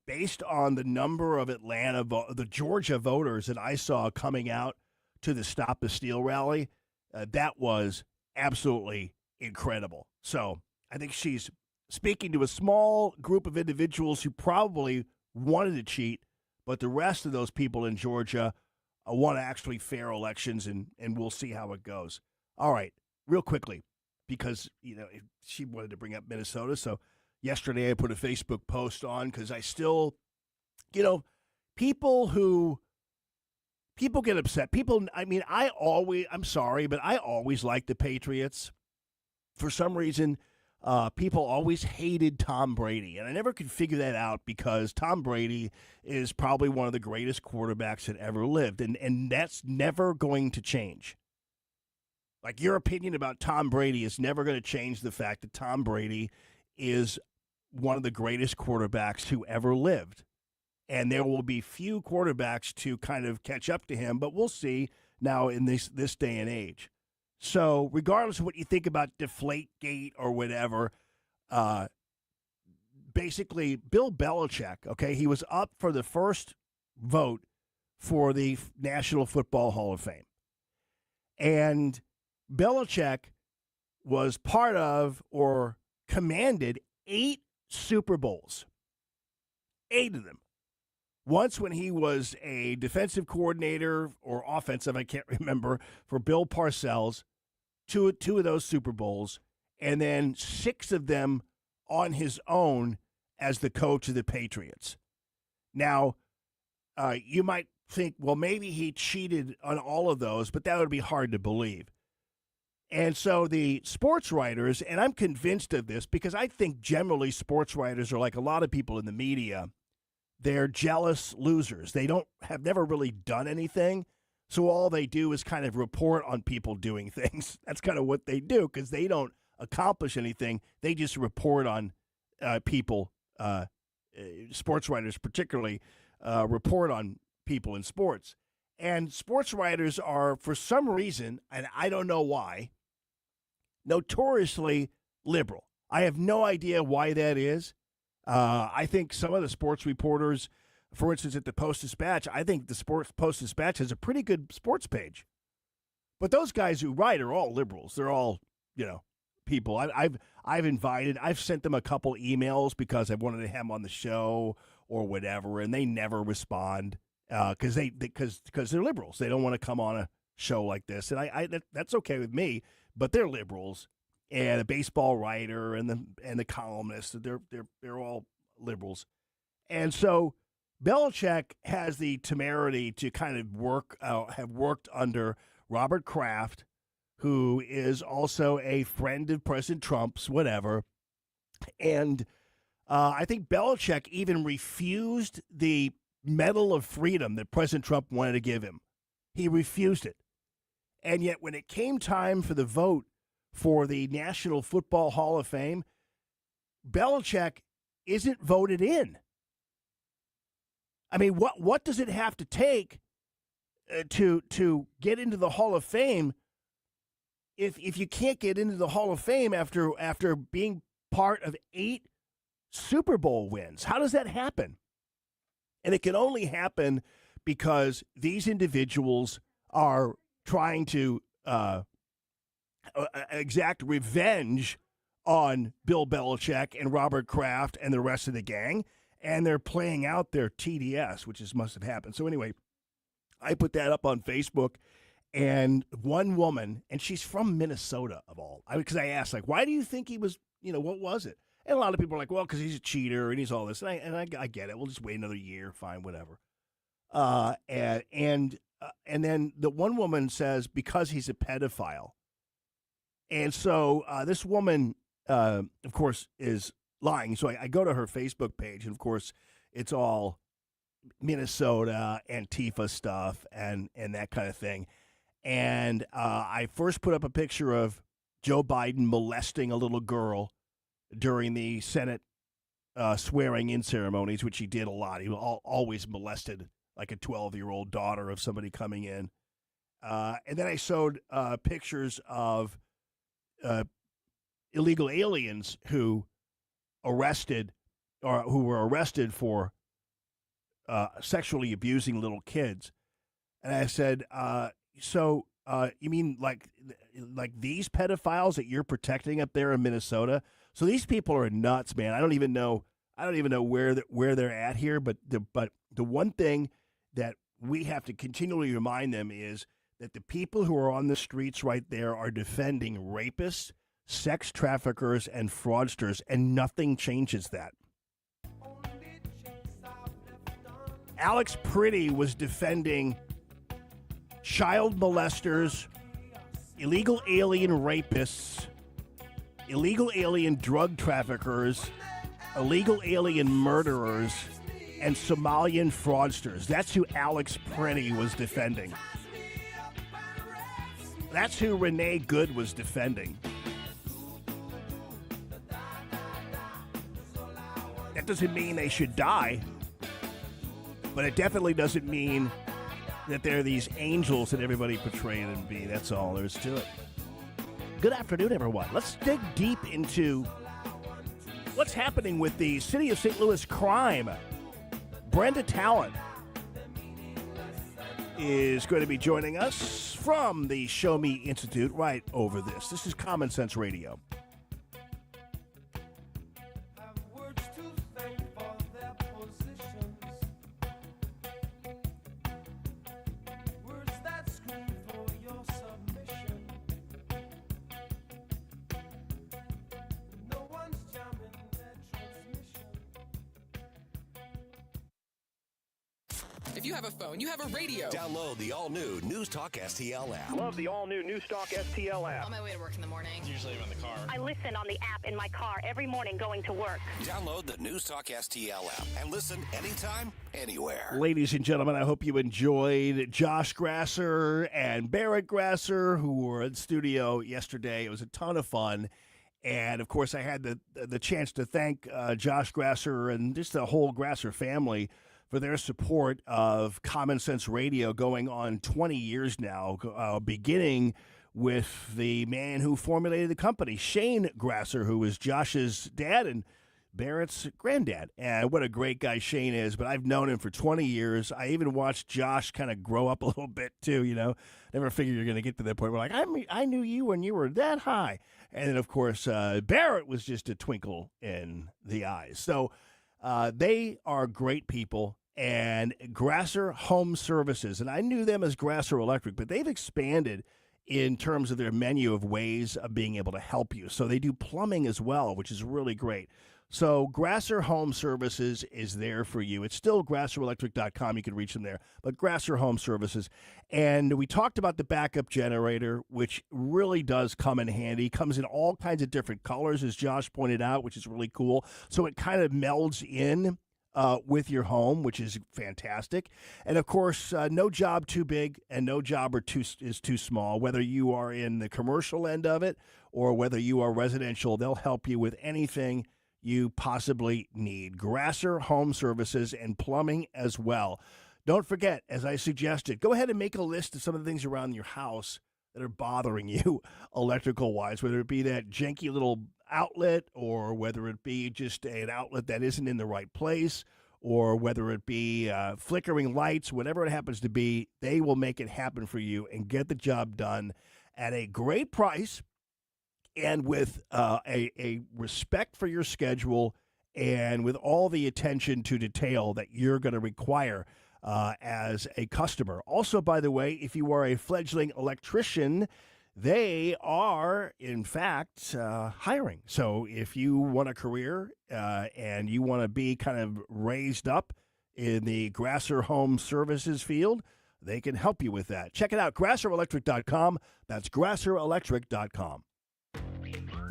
based on the number of the Georgia voters that I saw coming out to the Stop the Steal rally, that was absolutely incredible. So I think she's speaking to a small group of individuals who probably wanted to cheat, but the rest of those people in Georgia want actually fair elections, and we'll see how it goes. All right, real quickly, because she wanted to bring up Minnesota, so yesterday I put a Facebook post on because I still, people get upset. I'm sorry, but I always liked the Patriots. For some reason, people always hated Tom Brady, and I never could figure that out because Tom Brady is probably one of the greatest quarterbacks that ever lived, and that's never going to change. Like, your opinion about Tom Brady is never going to change the fact that Tom Brady is one of the greatest quarterbacks who ever lived, and there will be few quarterbacks to kind of catch up to him, but we'll see now in this day and age. So regardless of what you think about Deflategate or whatever, basically Bill Belichick, okay, he was up for the first vote for the National Football Hall of Fame. And Belichick was part of or commanded 8 Super Bowls, 8 of them. Once when he was a defensive coordinator or offensive, I can't remember, for Bill Parcells, two of those Super Bowls, and then 6 of them on his own as the coach of the Patriots. Now, you might think, well, maybe he cheated on all of those, but that would be hard to believe. And so the sports writers, and I'm convinced of this because I think generally sports writers are like a lot of people in the media. They're jealous losers. They have never really done anything. So all they do is kind of report on people doing things. That's kind of what they do because they don't accomplish anything. They just report on people, sports writers particularly, report on people in sports. And sports writers are, for some reason, and I don't know why, notoriously liberal. I have no idea why that is. I think some of the sports reporters For instance, at the Post-Dispatch, I think the Post-Dispatch has a pretty good sports page. But those guys who write are all liberals. They're all, people. I've sent them a couple emails because I wanted to have them on the show or whatever, and they never respond because they're liberals. They don't want to come on a show like this, and that's okay with me. But they're liberals, and a baseball writer and the columnist, they're all liberals, and so Belichick has the temerity to kind of have worked under Robert Kraft, who is also a friend of President Trump's, whatever. And I think Belichick even refused the Medal of Freedom that President Trump wanted to give him. He refused it. And yet when it came time for the vote for the National Football Hall of Fame, Belichick isn't voted in. I mean, what does it have to take to get into the Hall of Fame if you can't get into the Hall of Fame after being part of 8 Super Bowl wins? How does that happen? And it can only happen because these individuals are trying to exact revenge on Bill Belichick and Robert Kraft and the rest of the gang, and they're playing out their TDS, which must have happened. So anyway, I put that up on Facebook, and one woman, and she's from Minnesota of all, because I asked, like, why do you think he was, what was it? And a lot of people are like, well, because he's a cheater and he's all this. And I get it. We'll just wait another year. Fine, whatever. And then the one woman says, because he's a pedophile. And so this woman, of course, is lying. So I go to her Facebook page, and, of course, it's all Minnesota, Antifa stuff and that kind of thing. And I first put up a picture of Joe Biden molesting a little girl during the Senate swearing-in ceremonies, which he did a lot. He always molested like a 12-year-old daughter of somebody coming in. And then I showed pictures of illegal aliens who were arrested for sexually abusing little kids. And I said, so you mean like these pedophiles that you're protecting up there in Minnesota? So these people are nuts, man. I don't even know where they're at here. But the one thing that we have to continually remind them is that the people who are on the streets right there are defending rapists, sex traffickers, and fraudsters, and nothing changes that. Alex Priddy was defending child molesters, illegal alien rapists, illegal alien drug traffickers, illegal alien murderers, and Somalian fraudsters. That's who Alex Priddy was defending. That's who Renee Good was defending. That doesn't mean they should die, but it definitely doesn't mean that they're these angels that everybody portrayed them to be. That's all there is to it. Good afternoon, everyone. Let's dig deep into what's happening with the City of St. Louis crime. Brenda Talent is going to be joining us from the Show Me Institute right over this. This is Common Sense Radio. If you have a phone, you have a radio. Download the all-new News Talk STL app. Love the all-new News Talk STL app. On my way to work in the morning. Usually I'm in the car. I listen on the app in my car every morning going to work. Download the News Talk STL app and listen anytime, anywhere. Ladies and gentlemen, I hope you enjoyed Josh Grasser and Barrett Grasser, who were in studio yesterday. It was a ton of fun. And, of course, I had the chance to thank Josh Grasser and just the whole Grasser family for their support of Common Sense Radio going on 20 years now, beginning with the man who formulated the company, Shane Grasser, who was Josh's dad and Barrett's granddad. And what a great guy Shane is, but I've known him for 20 years. I even watched Josh kind of grow up a little bit too, Never figured you're going to get to that point where I knew you when you were that high. And then, of course, Barrett was just a twinkle in the eyes. So they are great people. And Grasser Home Services, and I knew them as Grasser Electric, but they've expanded in terms of their menu of ways of being able to help you. So they do plumbing as well, which is really great. So Grasser Home Services is there for you. It's still grasserelectric.com. You can reach them there. But Grasser Home Services. And we talked about the backup generator, which really does come in handy. Comes in all kinds of different colors, as Josh pointed out, which is really cool. So it kind of melds in with your home, which is fantastic. And, of course, no job too big and no job is too small. Whether you are in the commercial end of it or whether you are residential, they'll help you with anything you possibly need. Grasser Home Services and plumbing as well. Don't forget, as I suggested, go ahead and make a list of some of the things around your house that are bothering you electrical-wise, whether it be that janky little outlet or whether it be just an outlet that isn't in the right place or whether it be flickering lights, whatever it happens to be, they will make it happen for you and get the job done at a great price and with a respect for your schedule and with all the attention to detail that you're going to require as a customer. Also, by the way, if you are a fledgling electrician, they are, in fact, hiring. So if you want a career and you want to be kind of raised up in the Grasser Home Services field, they can help you with that. Check it out, grasserelectric.com. That's grasserelectric.com.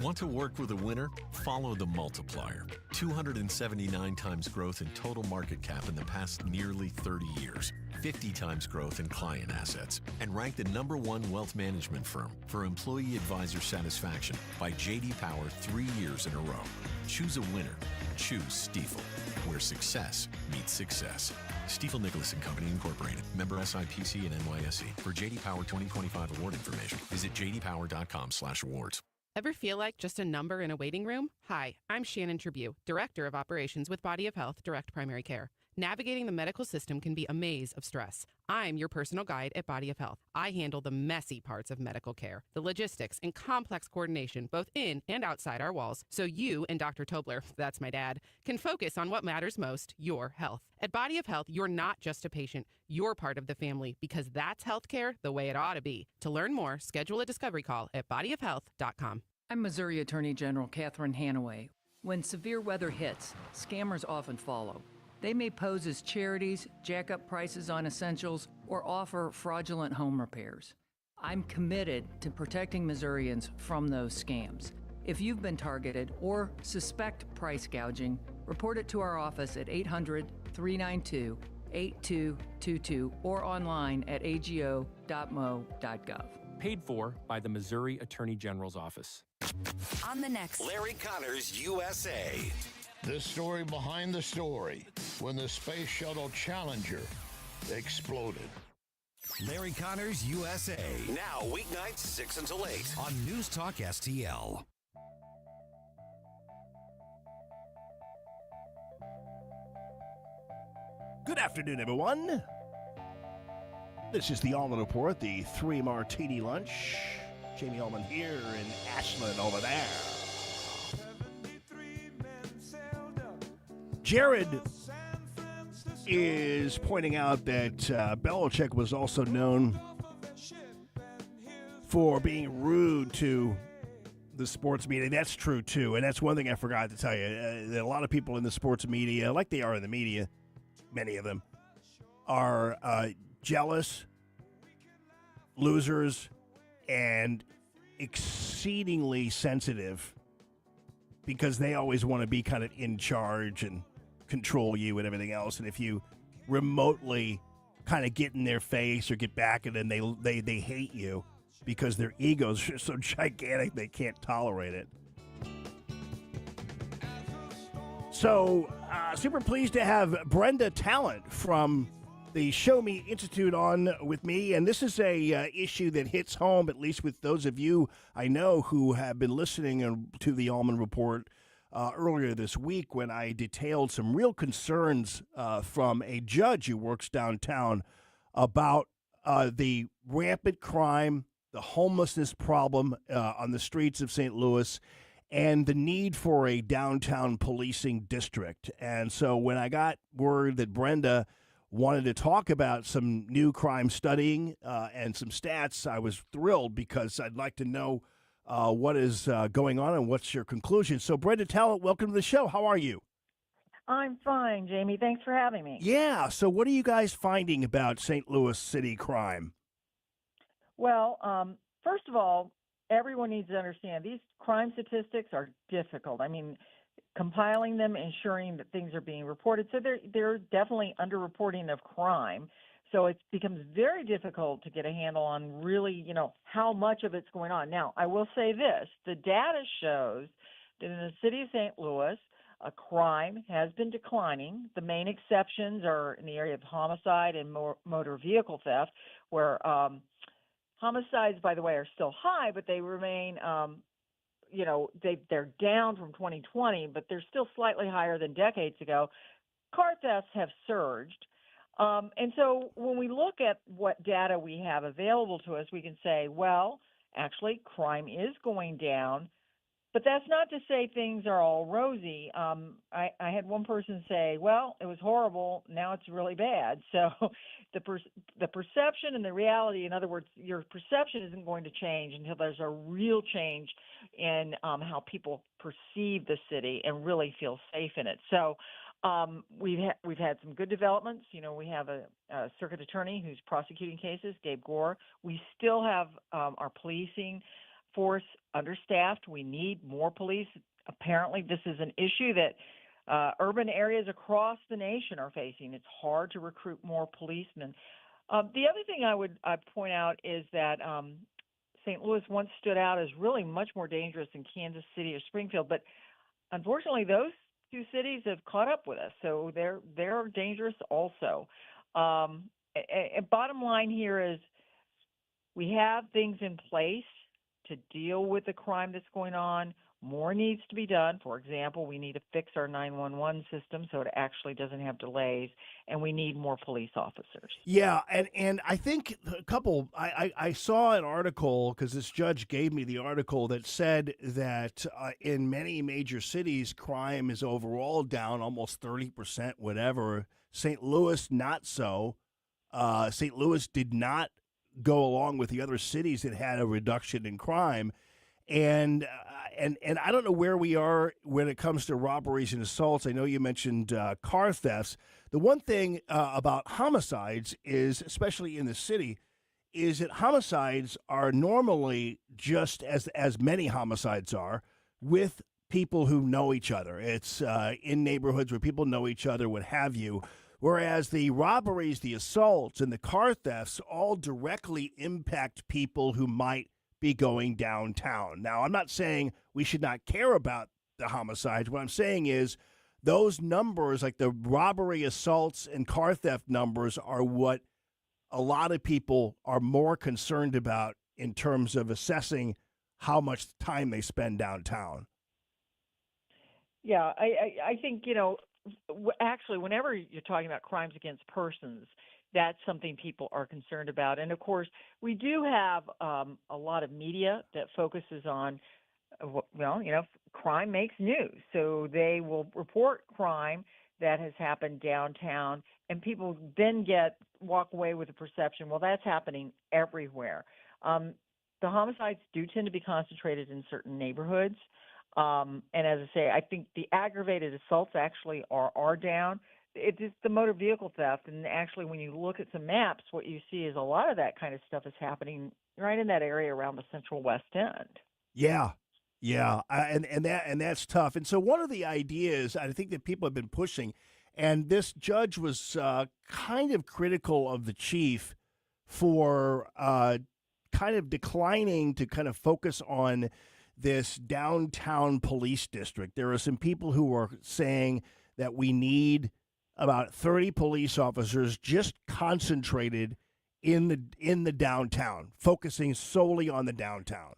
Want to work with a winner? Follow the multiplier. 279 times growth in total market cap in the past nearly 30 years. 50 times growth in client assets. And ranked the #1 wealth management firm for employee advisor satisfaction by J.D. Power 3 years in a row. Choose a winner. Choose Stifel, where success meets success. Stifel Nicholas & Company Incorporated. Member SIPC and NYSE. For J.D. Power 2025 award information, visit jdpower.com/awards. Ever feel like just a number in a waiting room? Hi, I'm Shannon Tribune, Director of Operations with Body of Health Direct Primary Care. Navigating the medical system can be a maze of stress. I'm your personal guide at Body of Health. I handle the messy parts of medical care, the logistics and complex coordination both in and outside our walls, so you and Dr. Tobler, that's my dad, can focus on what matters most, your health. At Body of Health, you're not just a patient, you're part of the family, because that's healthcare the way it ought to be. To learn more, schedule a discovery call at bodyofhealth.com. I'm Missouri Attorney General Catherine Hanaway. When severe weather hits, scammers often follow. They may pose as charities, jack up prices on essentials, or offer fraudulent home repairs. I'm committed to protecting Missourians from those scams. If you've been targeted or suspect price gouging, report it to our office at 800-392-8222 or online at ago.mo.gov. Paid for by the Missouri Attorney General's office. On the next Larry Connors USA. The story behind the story when the Space Shuttle Challenger exploded. Larry Connors USA. Now weeknights 6 until 8 on News Talk STL. Good afternoon, everyone. This is the Allman Report, the 3 Martini Lunch. Jamie Allman here and Ashland over there. Jared is pointing out that Belichick was also known for being rude to the sports media. That's true, too. And that's one thing I forgot to tell you. That a lot of people in the sports media, like they are in the media, many of them, are jealous, losers, and exceedingly sensitive because they always want to be kind of in charge and control you and everything else. And if you remotely kind of get in their face or get back at them, they hate you because their egos are so gigantic they can't tolerate it. So, super pleased to have Brenda Talent from the Show Me Institute on with me, and this is a issue that hits home, at least with those of you I know who have been listening to the Allman Report earlier this week when I detailed some real concerns from a judge who works downtown about the rampant crime, the homelessness problem on the streets of St. Louis, and the need for a downtown policing district. And so when I got word that Brenda wanted to talk about some new crime studying and some stats, I was thrilled because I'd like to know what is going on and what's your conclusion. So Brenda Talent, welcome to the show. How are you? I'm fine, Jamie. Thanks for having me. Yeah. So what are you guys finding about St. Louis City crime? Well, first of all, everyone needs to understand these crime statistics are difficult. I mean, compiling them, ensuring that things are being reported. So they're definitely underreporting of crime. So it becomes very difficult to get a handle on really, how much of it's going on. Now, I will say this. The data shows that in the city of St. Louis, crime has been declining. The main exceptions are in the area of homicide and motor vehicle theft, where homicides, by the way, are still high, but they remain, they're down from 2020, but they're still slightly higher than decades ago. Car thefts have surged. And so when we look at what data we have available to us, we can say, well, actually, crime is going down. But that's not to say things are all rosy. I had one person say, well, it was horrible. Now it's really bad. So the perception and the reality, in other words, your perception isn't going to change until there's a real change in how people perceive the city and really feel safe in it. So we've had some good developments. We have a circuit attorney who's prosecuting cases, Gabe Gore. We still have our policing force understaffed. We need more police. Apparently, this is an issue that urban areas across the nation are facing. It's hard to recruit more policemen. The other thing I'd point out is that St. Louis once stood out as really much more dangerous than Kansas City or Springfield, but unfortunately, those two cities have caught up with us, so they're dangerous also. Bottom line here is we have things in place to deal with the crime that's going on. More needs to be done. For example, we need to fix our 911 system so it actually doesn't have delays, and we need more police officers. Yeah, and I think a couple, I saw an article, because this judge gave me the article, that said that in many major cities, crime is overall down almost 30%, whatever. St. Louis, not so. St. Louis did not go along with the other cities that had a reduction in crime. And I don't know where we are when it comes to robberies and assaults. I know you mentioned car thefts. The one thing about homicides is, especially in the city, is that homicides are normally just as many homicides are with people who know each other. It's in neighborhoods where people know each other, what have you. Whereas the robberies, the assaults, and the car thefts all directly impact people who might be going downtown. Now, I'm not saying we should not care about the homicides. What I'm saying is those numbers, like the robbery, assaults, and car theft numbers, are what a lot of people are more concerned about in terms of assessing how much time they spend downtown. Yeah, I think, actually, whenever you're talking about crimes against persons, that's something people are concerned about. And, of course, we do have a lot of media that focuses on, crime makes news. So they will report crime that has happened downtown, and people then walk away with the perception, well, that's happening everywhere. The homicides do tend to be concentrated in certain neighborhoods. And as I say, I think the aggravated assaults actually are down. It is the motor vehicle theft. And actually, when you look at some maps, what you see is a lot of that kind of stuff is happening right in that area around the Central West End. Yeah. And that's tough. And so one of the ideas I think that people have been pushing, and this judge was kind of critical of the chief for kind of declining to kind of focus on this downtown police district. There are some people who are saying that we need about 30 police officers just concentrated in the downtown, focusing solely on the downtown.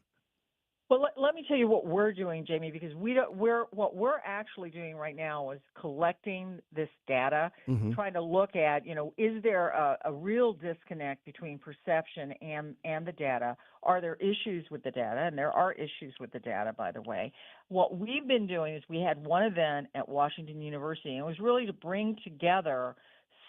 Well, let me tell you what we're doing, Jamie, because what we're actually doing right now is collecting this data, trying to look at, is there a real disconnect between perception and the data? Are there issues with the data? And there are issues with the data, by the way. What we've been doing is we had one event at Washington University, and it was really to bring together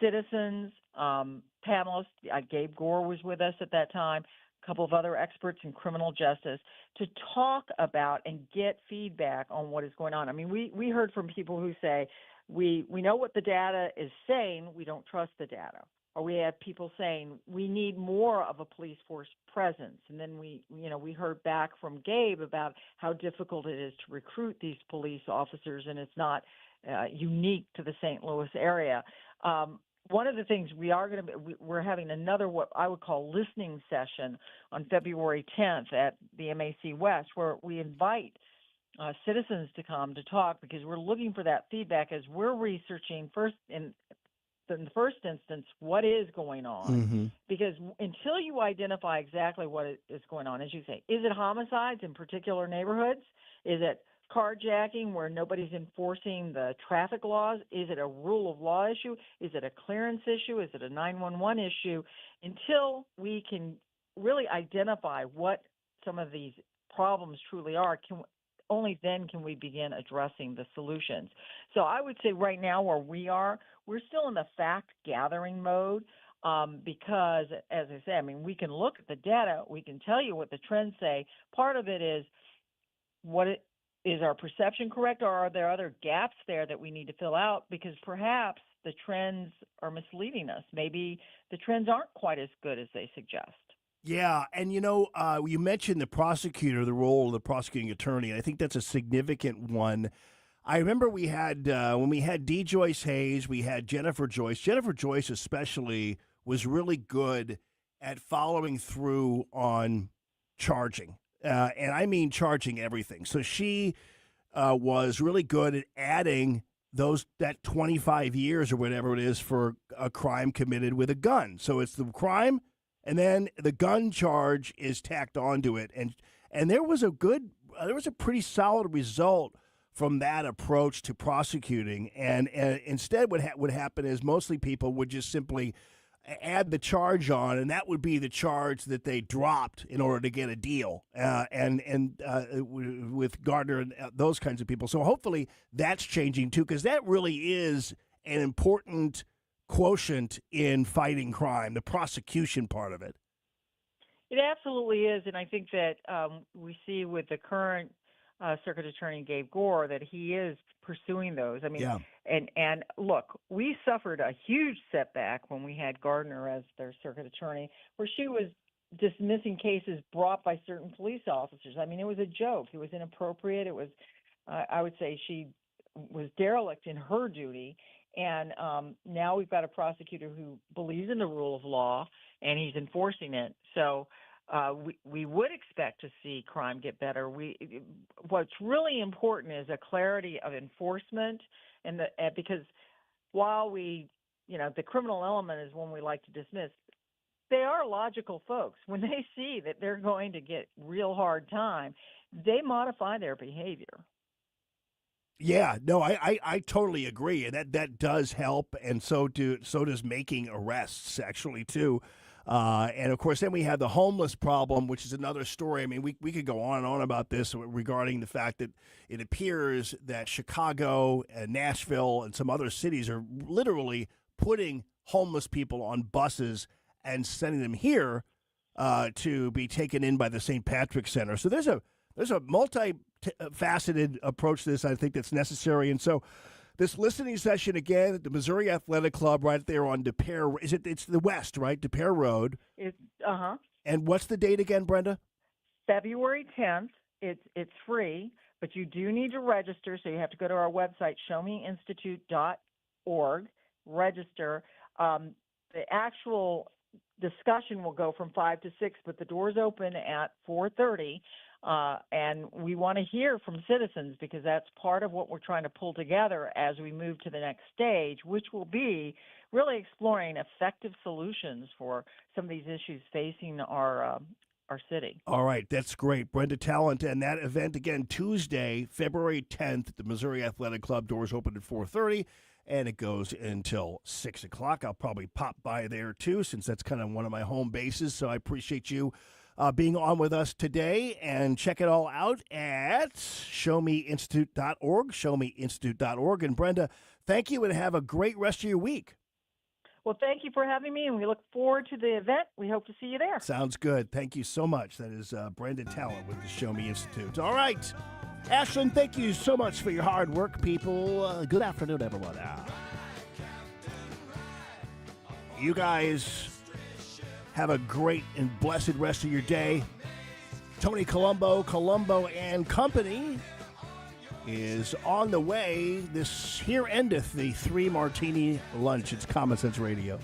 citizens, panelists. Gabe Gore was with us at that time, a couple of other experts in criminal justice, to talk about and get feedback on what is going on. I mean, we heard from people who say, we know what the data is saying, we don't trust the data. Or we had people saying, we need more of a police force presence. And then we heard back from Gabe about how difficult it is to recruit these police officers, and it's not unique to the St. Louis area. One of the things we're having another what I would call listening session on February 10th at the MAC West, where we invite citizens to come to talk, because we're looking for that feedback as we're researching in the first instance what is going on. Because until you identify exactly what is going on, as you say, is it homicides in particular neighborhoods? Is it carjacking where nobody's enforcing the traffic laws? Is it a rule of law issue? Is it a clearance issue? Is it a 911 issue? Until we can really identify what some of these problems truly are, only then can we begin addressing the solutions. So I would say right now where we are, we're still in the fact-gathering mode because, as I say, I mean, we can look at the data, we can tell you what the trends say. Part of it is is our perception correct, or are there other gaps there that we need to fill out? Because perhaps the trends are misleading us. Maybe the trends aren't quite as good as they suggest. Yeah, and you mentioned the prosecutor, the role of the prosecuting attorney. I think that's a significant one. I remember we had, when we had D. Joyce Hayes, we had Jennifer Joyce. Jennifer Joyce especially was really good at following through on charging. And I mean charging everything. So she was really good at adding that 25 years or whatever it is for a crime committed with a gun. So it's the crime, and then the gun charge is tacked onto it. And there was a pretty solid result from that approach to prosecuting. And instead what would happen is mostly people would just simply add the charge on, and that would be the charge that they dropped in order to get a deal, with Gardner and those kinds of people. So hopefully that's changing too, because that really is an important quotient in fighting crime, the prosecution part of it. It absolutely is, and I think that we see with the current Circuit Attorney Gabe Gore that he is pursuing those. I mean, yeah. And look, we suffered a huge setback when we had Gardner as their circuit attorney, where she was dismissing cases brought by certain police officers. I mean, it was a joke. It was inappropriate. It was, I would say, she was derelict in her duty. And now we've got a prosecutor who believes in the rule of law, and he's enforcing it. So we would expect to see crime get better. What's really important is a clarity of enforcement, and because while the criminal element is one we like to dismiss, they are logical folks. When they see that they're going to get real hard time, they modify their behavior. Yeah, no, I totally agree, and that does help, and so does making arrests actually too. And of course, then we have the homeless problem, which is another story. I mean, we could go on and on about this regarding the fact that it appears that Chicago and Nashville and some other cities are literally putting homeless people on buses and sending them here to be taken in by the St. Patrick Center. So there's a multi-faceted approach to this, I think, that's necessary. And so this listening session, again, at the Missouri Athletic Club right there on DePere. It's the West, right? DePere Road. And what's the date again, Brenda? February 10th. It's free, but you do need to register. So you have to go to our website, showmeinstitute.org, register. The actual discussion will go from 5 to 6, but the doors open at 4:30. And we want to hear from citizens, because that's part of what we're trying to pull together as we move to the next stage, which will be really exploring effective solutions for some of these issues facing our our city. All right, that's great. Brenda Talent, and that event again Tuesday, February 10th at the Missouri Athletic Club. Doors open at 4:30, and it goes until 6 o'clock. I'll probably pop by there, too, since that's kind of one of my home bases, so I appreciate you being on with us today, and check it all out at showmeinstitute.org, showmeinstitute.org. And Brenda, thank you, and have a great rest of your week. Well, thank you for having me, and we look forward to the event. We hope to see you there. Sounds good. Thank you so much. That is Brenda Talent with the Show Me Institute. All right. Ashlyn, thank you so much for your hard work, people. Good afternoon, everyone. You guys have a great and blessed rest of your day. Tony Colombo and Company is on the way. This here endeth the 3 Martini lunch. It's Common Sense Radio.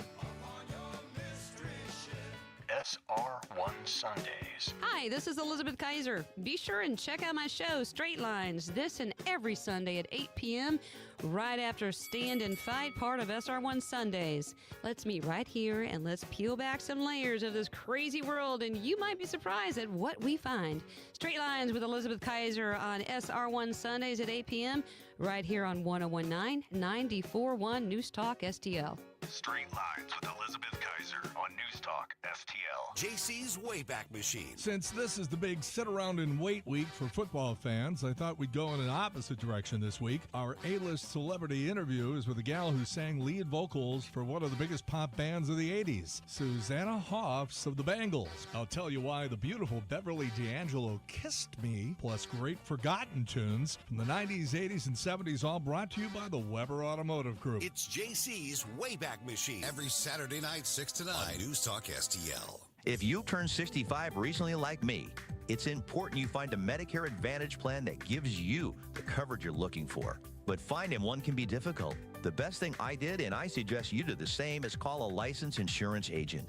SR1 Sundays. Hi, this is Elizabeth Kaiser. Be sure and check out my show, Straight Lines, this and every Sunday at 8 p.m., right after Stand and Fight, part of SR1 Sundays. Let's meet right here and let's peel back some layers of this crazy world, and you might be surprised at what we find. Straight Lines with Elizabeth Kaiser on SR1 Sundays at 8 p.m., right here on 101.9, 94.1 News Talk STL. Straight Lines with Elizabeth Kaiser on News Talk STL. JC's Wayback Machine. Since this is the big sit around and wait week for football fans, I thought we'd go in an opposite direction this week. Our A-list celebrity interview is with a gal who sang lead vocals for one of the biggest pop bands of the 80s, Susanna Hoffs of the Bangles. I'll tell you why the beautiful Beverly D'Angelo Kissed Me, plus great forgotten tunes from the 90s, 80s, and 70s, all brought to you by the Weber Automotive Group. It's JC's Wayback Machine. Every Saturday night, 6 to 9 on News Talk STL. If you turned 65 recently like me, it's important you find a Medicare Advantage plan that gives you the coverage you're looking for. But finding one can be difficult. The best thing I did, and I suggest you do the same, is call a licensed insurance agent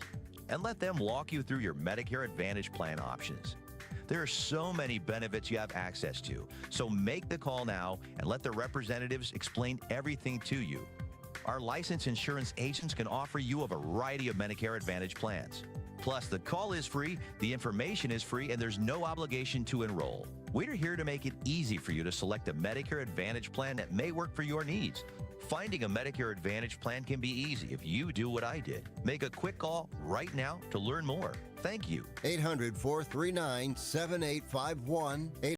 and let them walk you through your Medicare Advantage plan options. There are so many benefits you have access to, so make the call now and let the representatives explain everything to you. Our licensed insurance agents can offer you a variety of Medicare Advantage plans. Plus, the call is free, the information is free, and there's no obligation to enroll. We're here to make it easy for you to select a Medicare Advantage plan that may work for your needs. Finding a Medicare Advantage plan can be easy if you do what I did. Make a quick call right now to learn more. Thank you. 800-439-7851.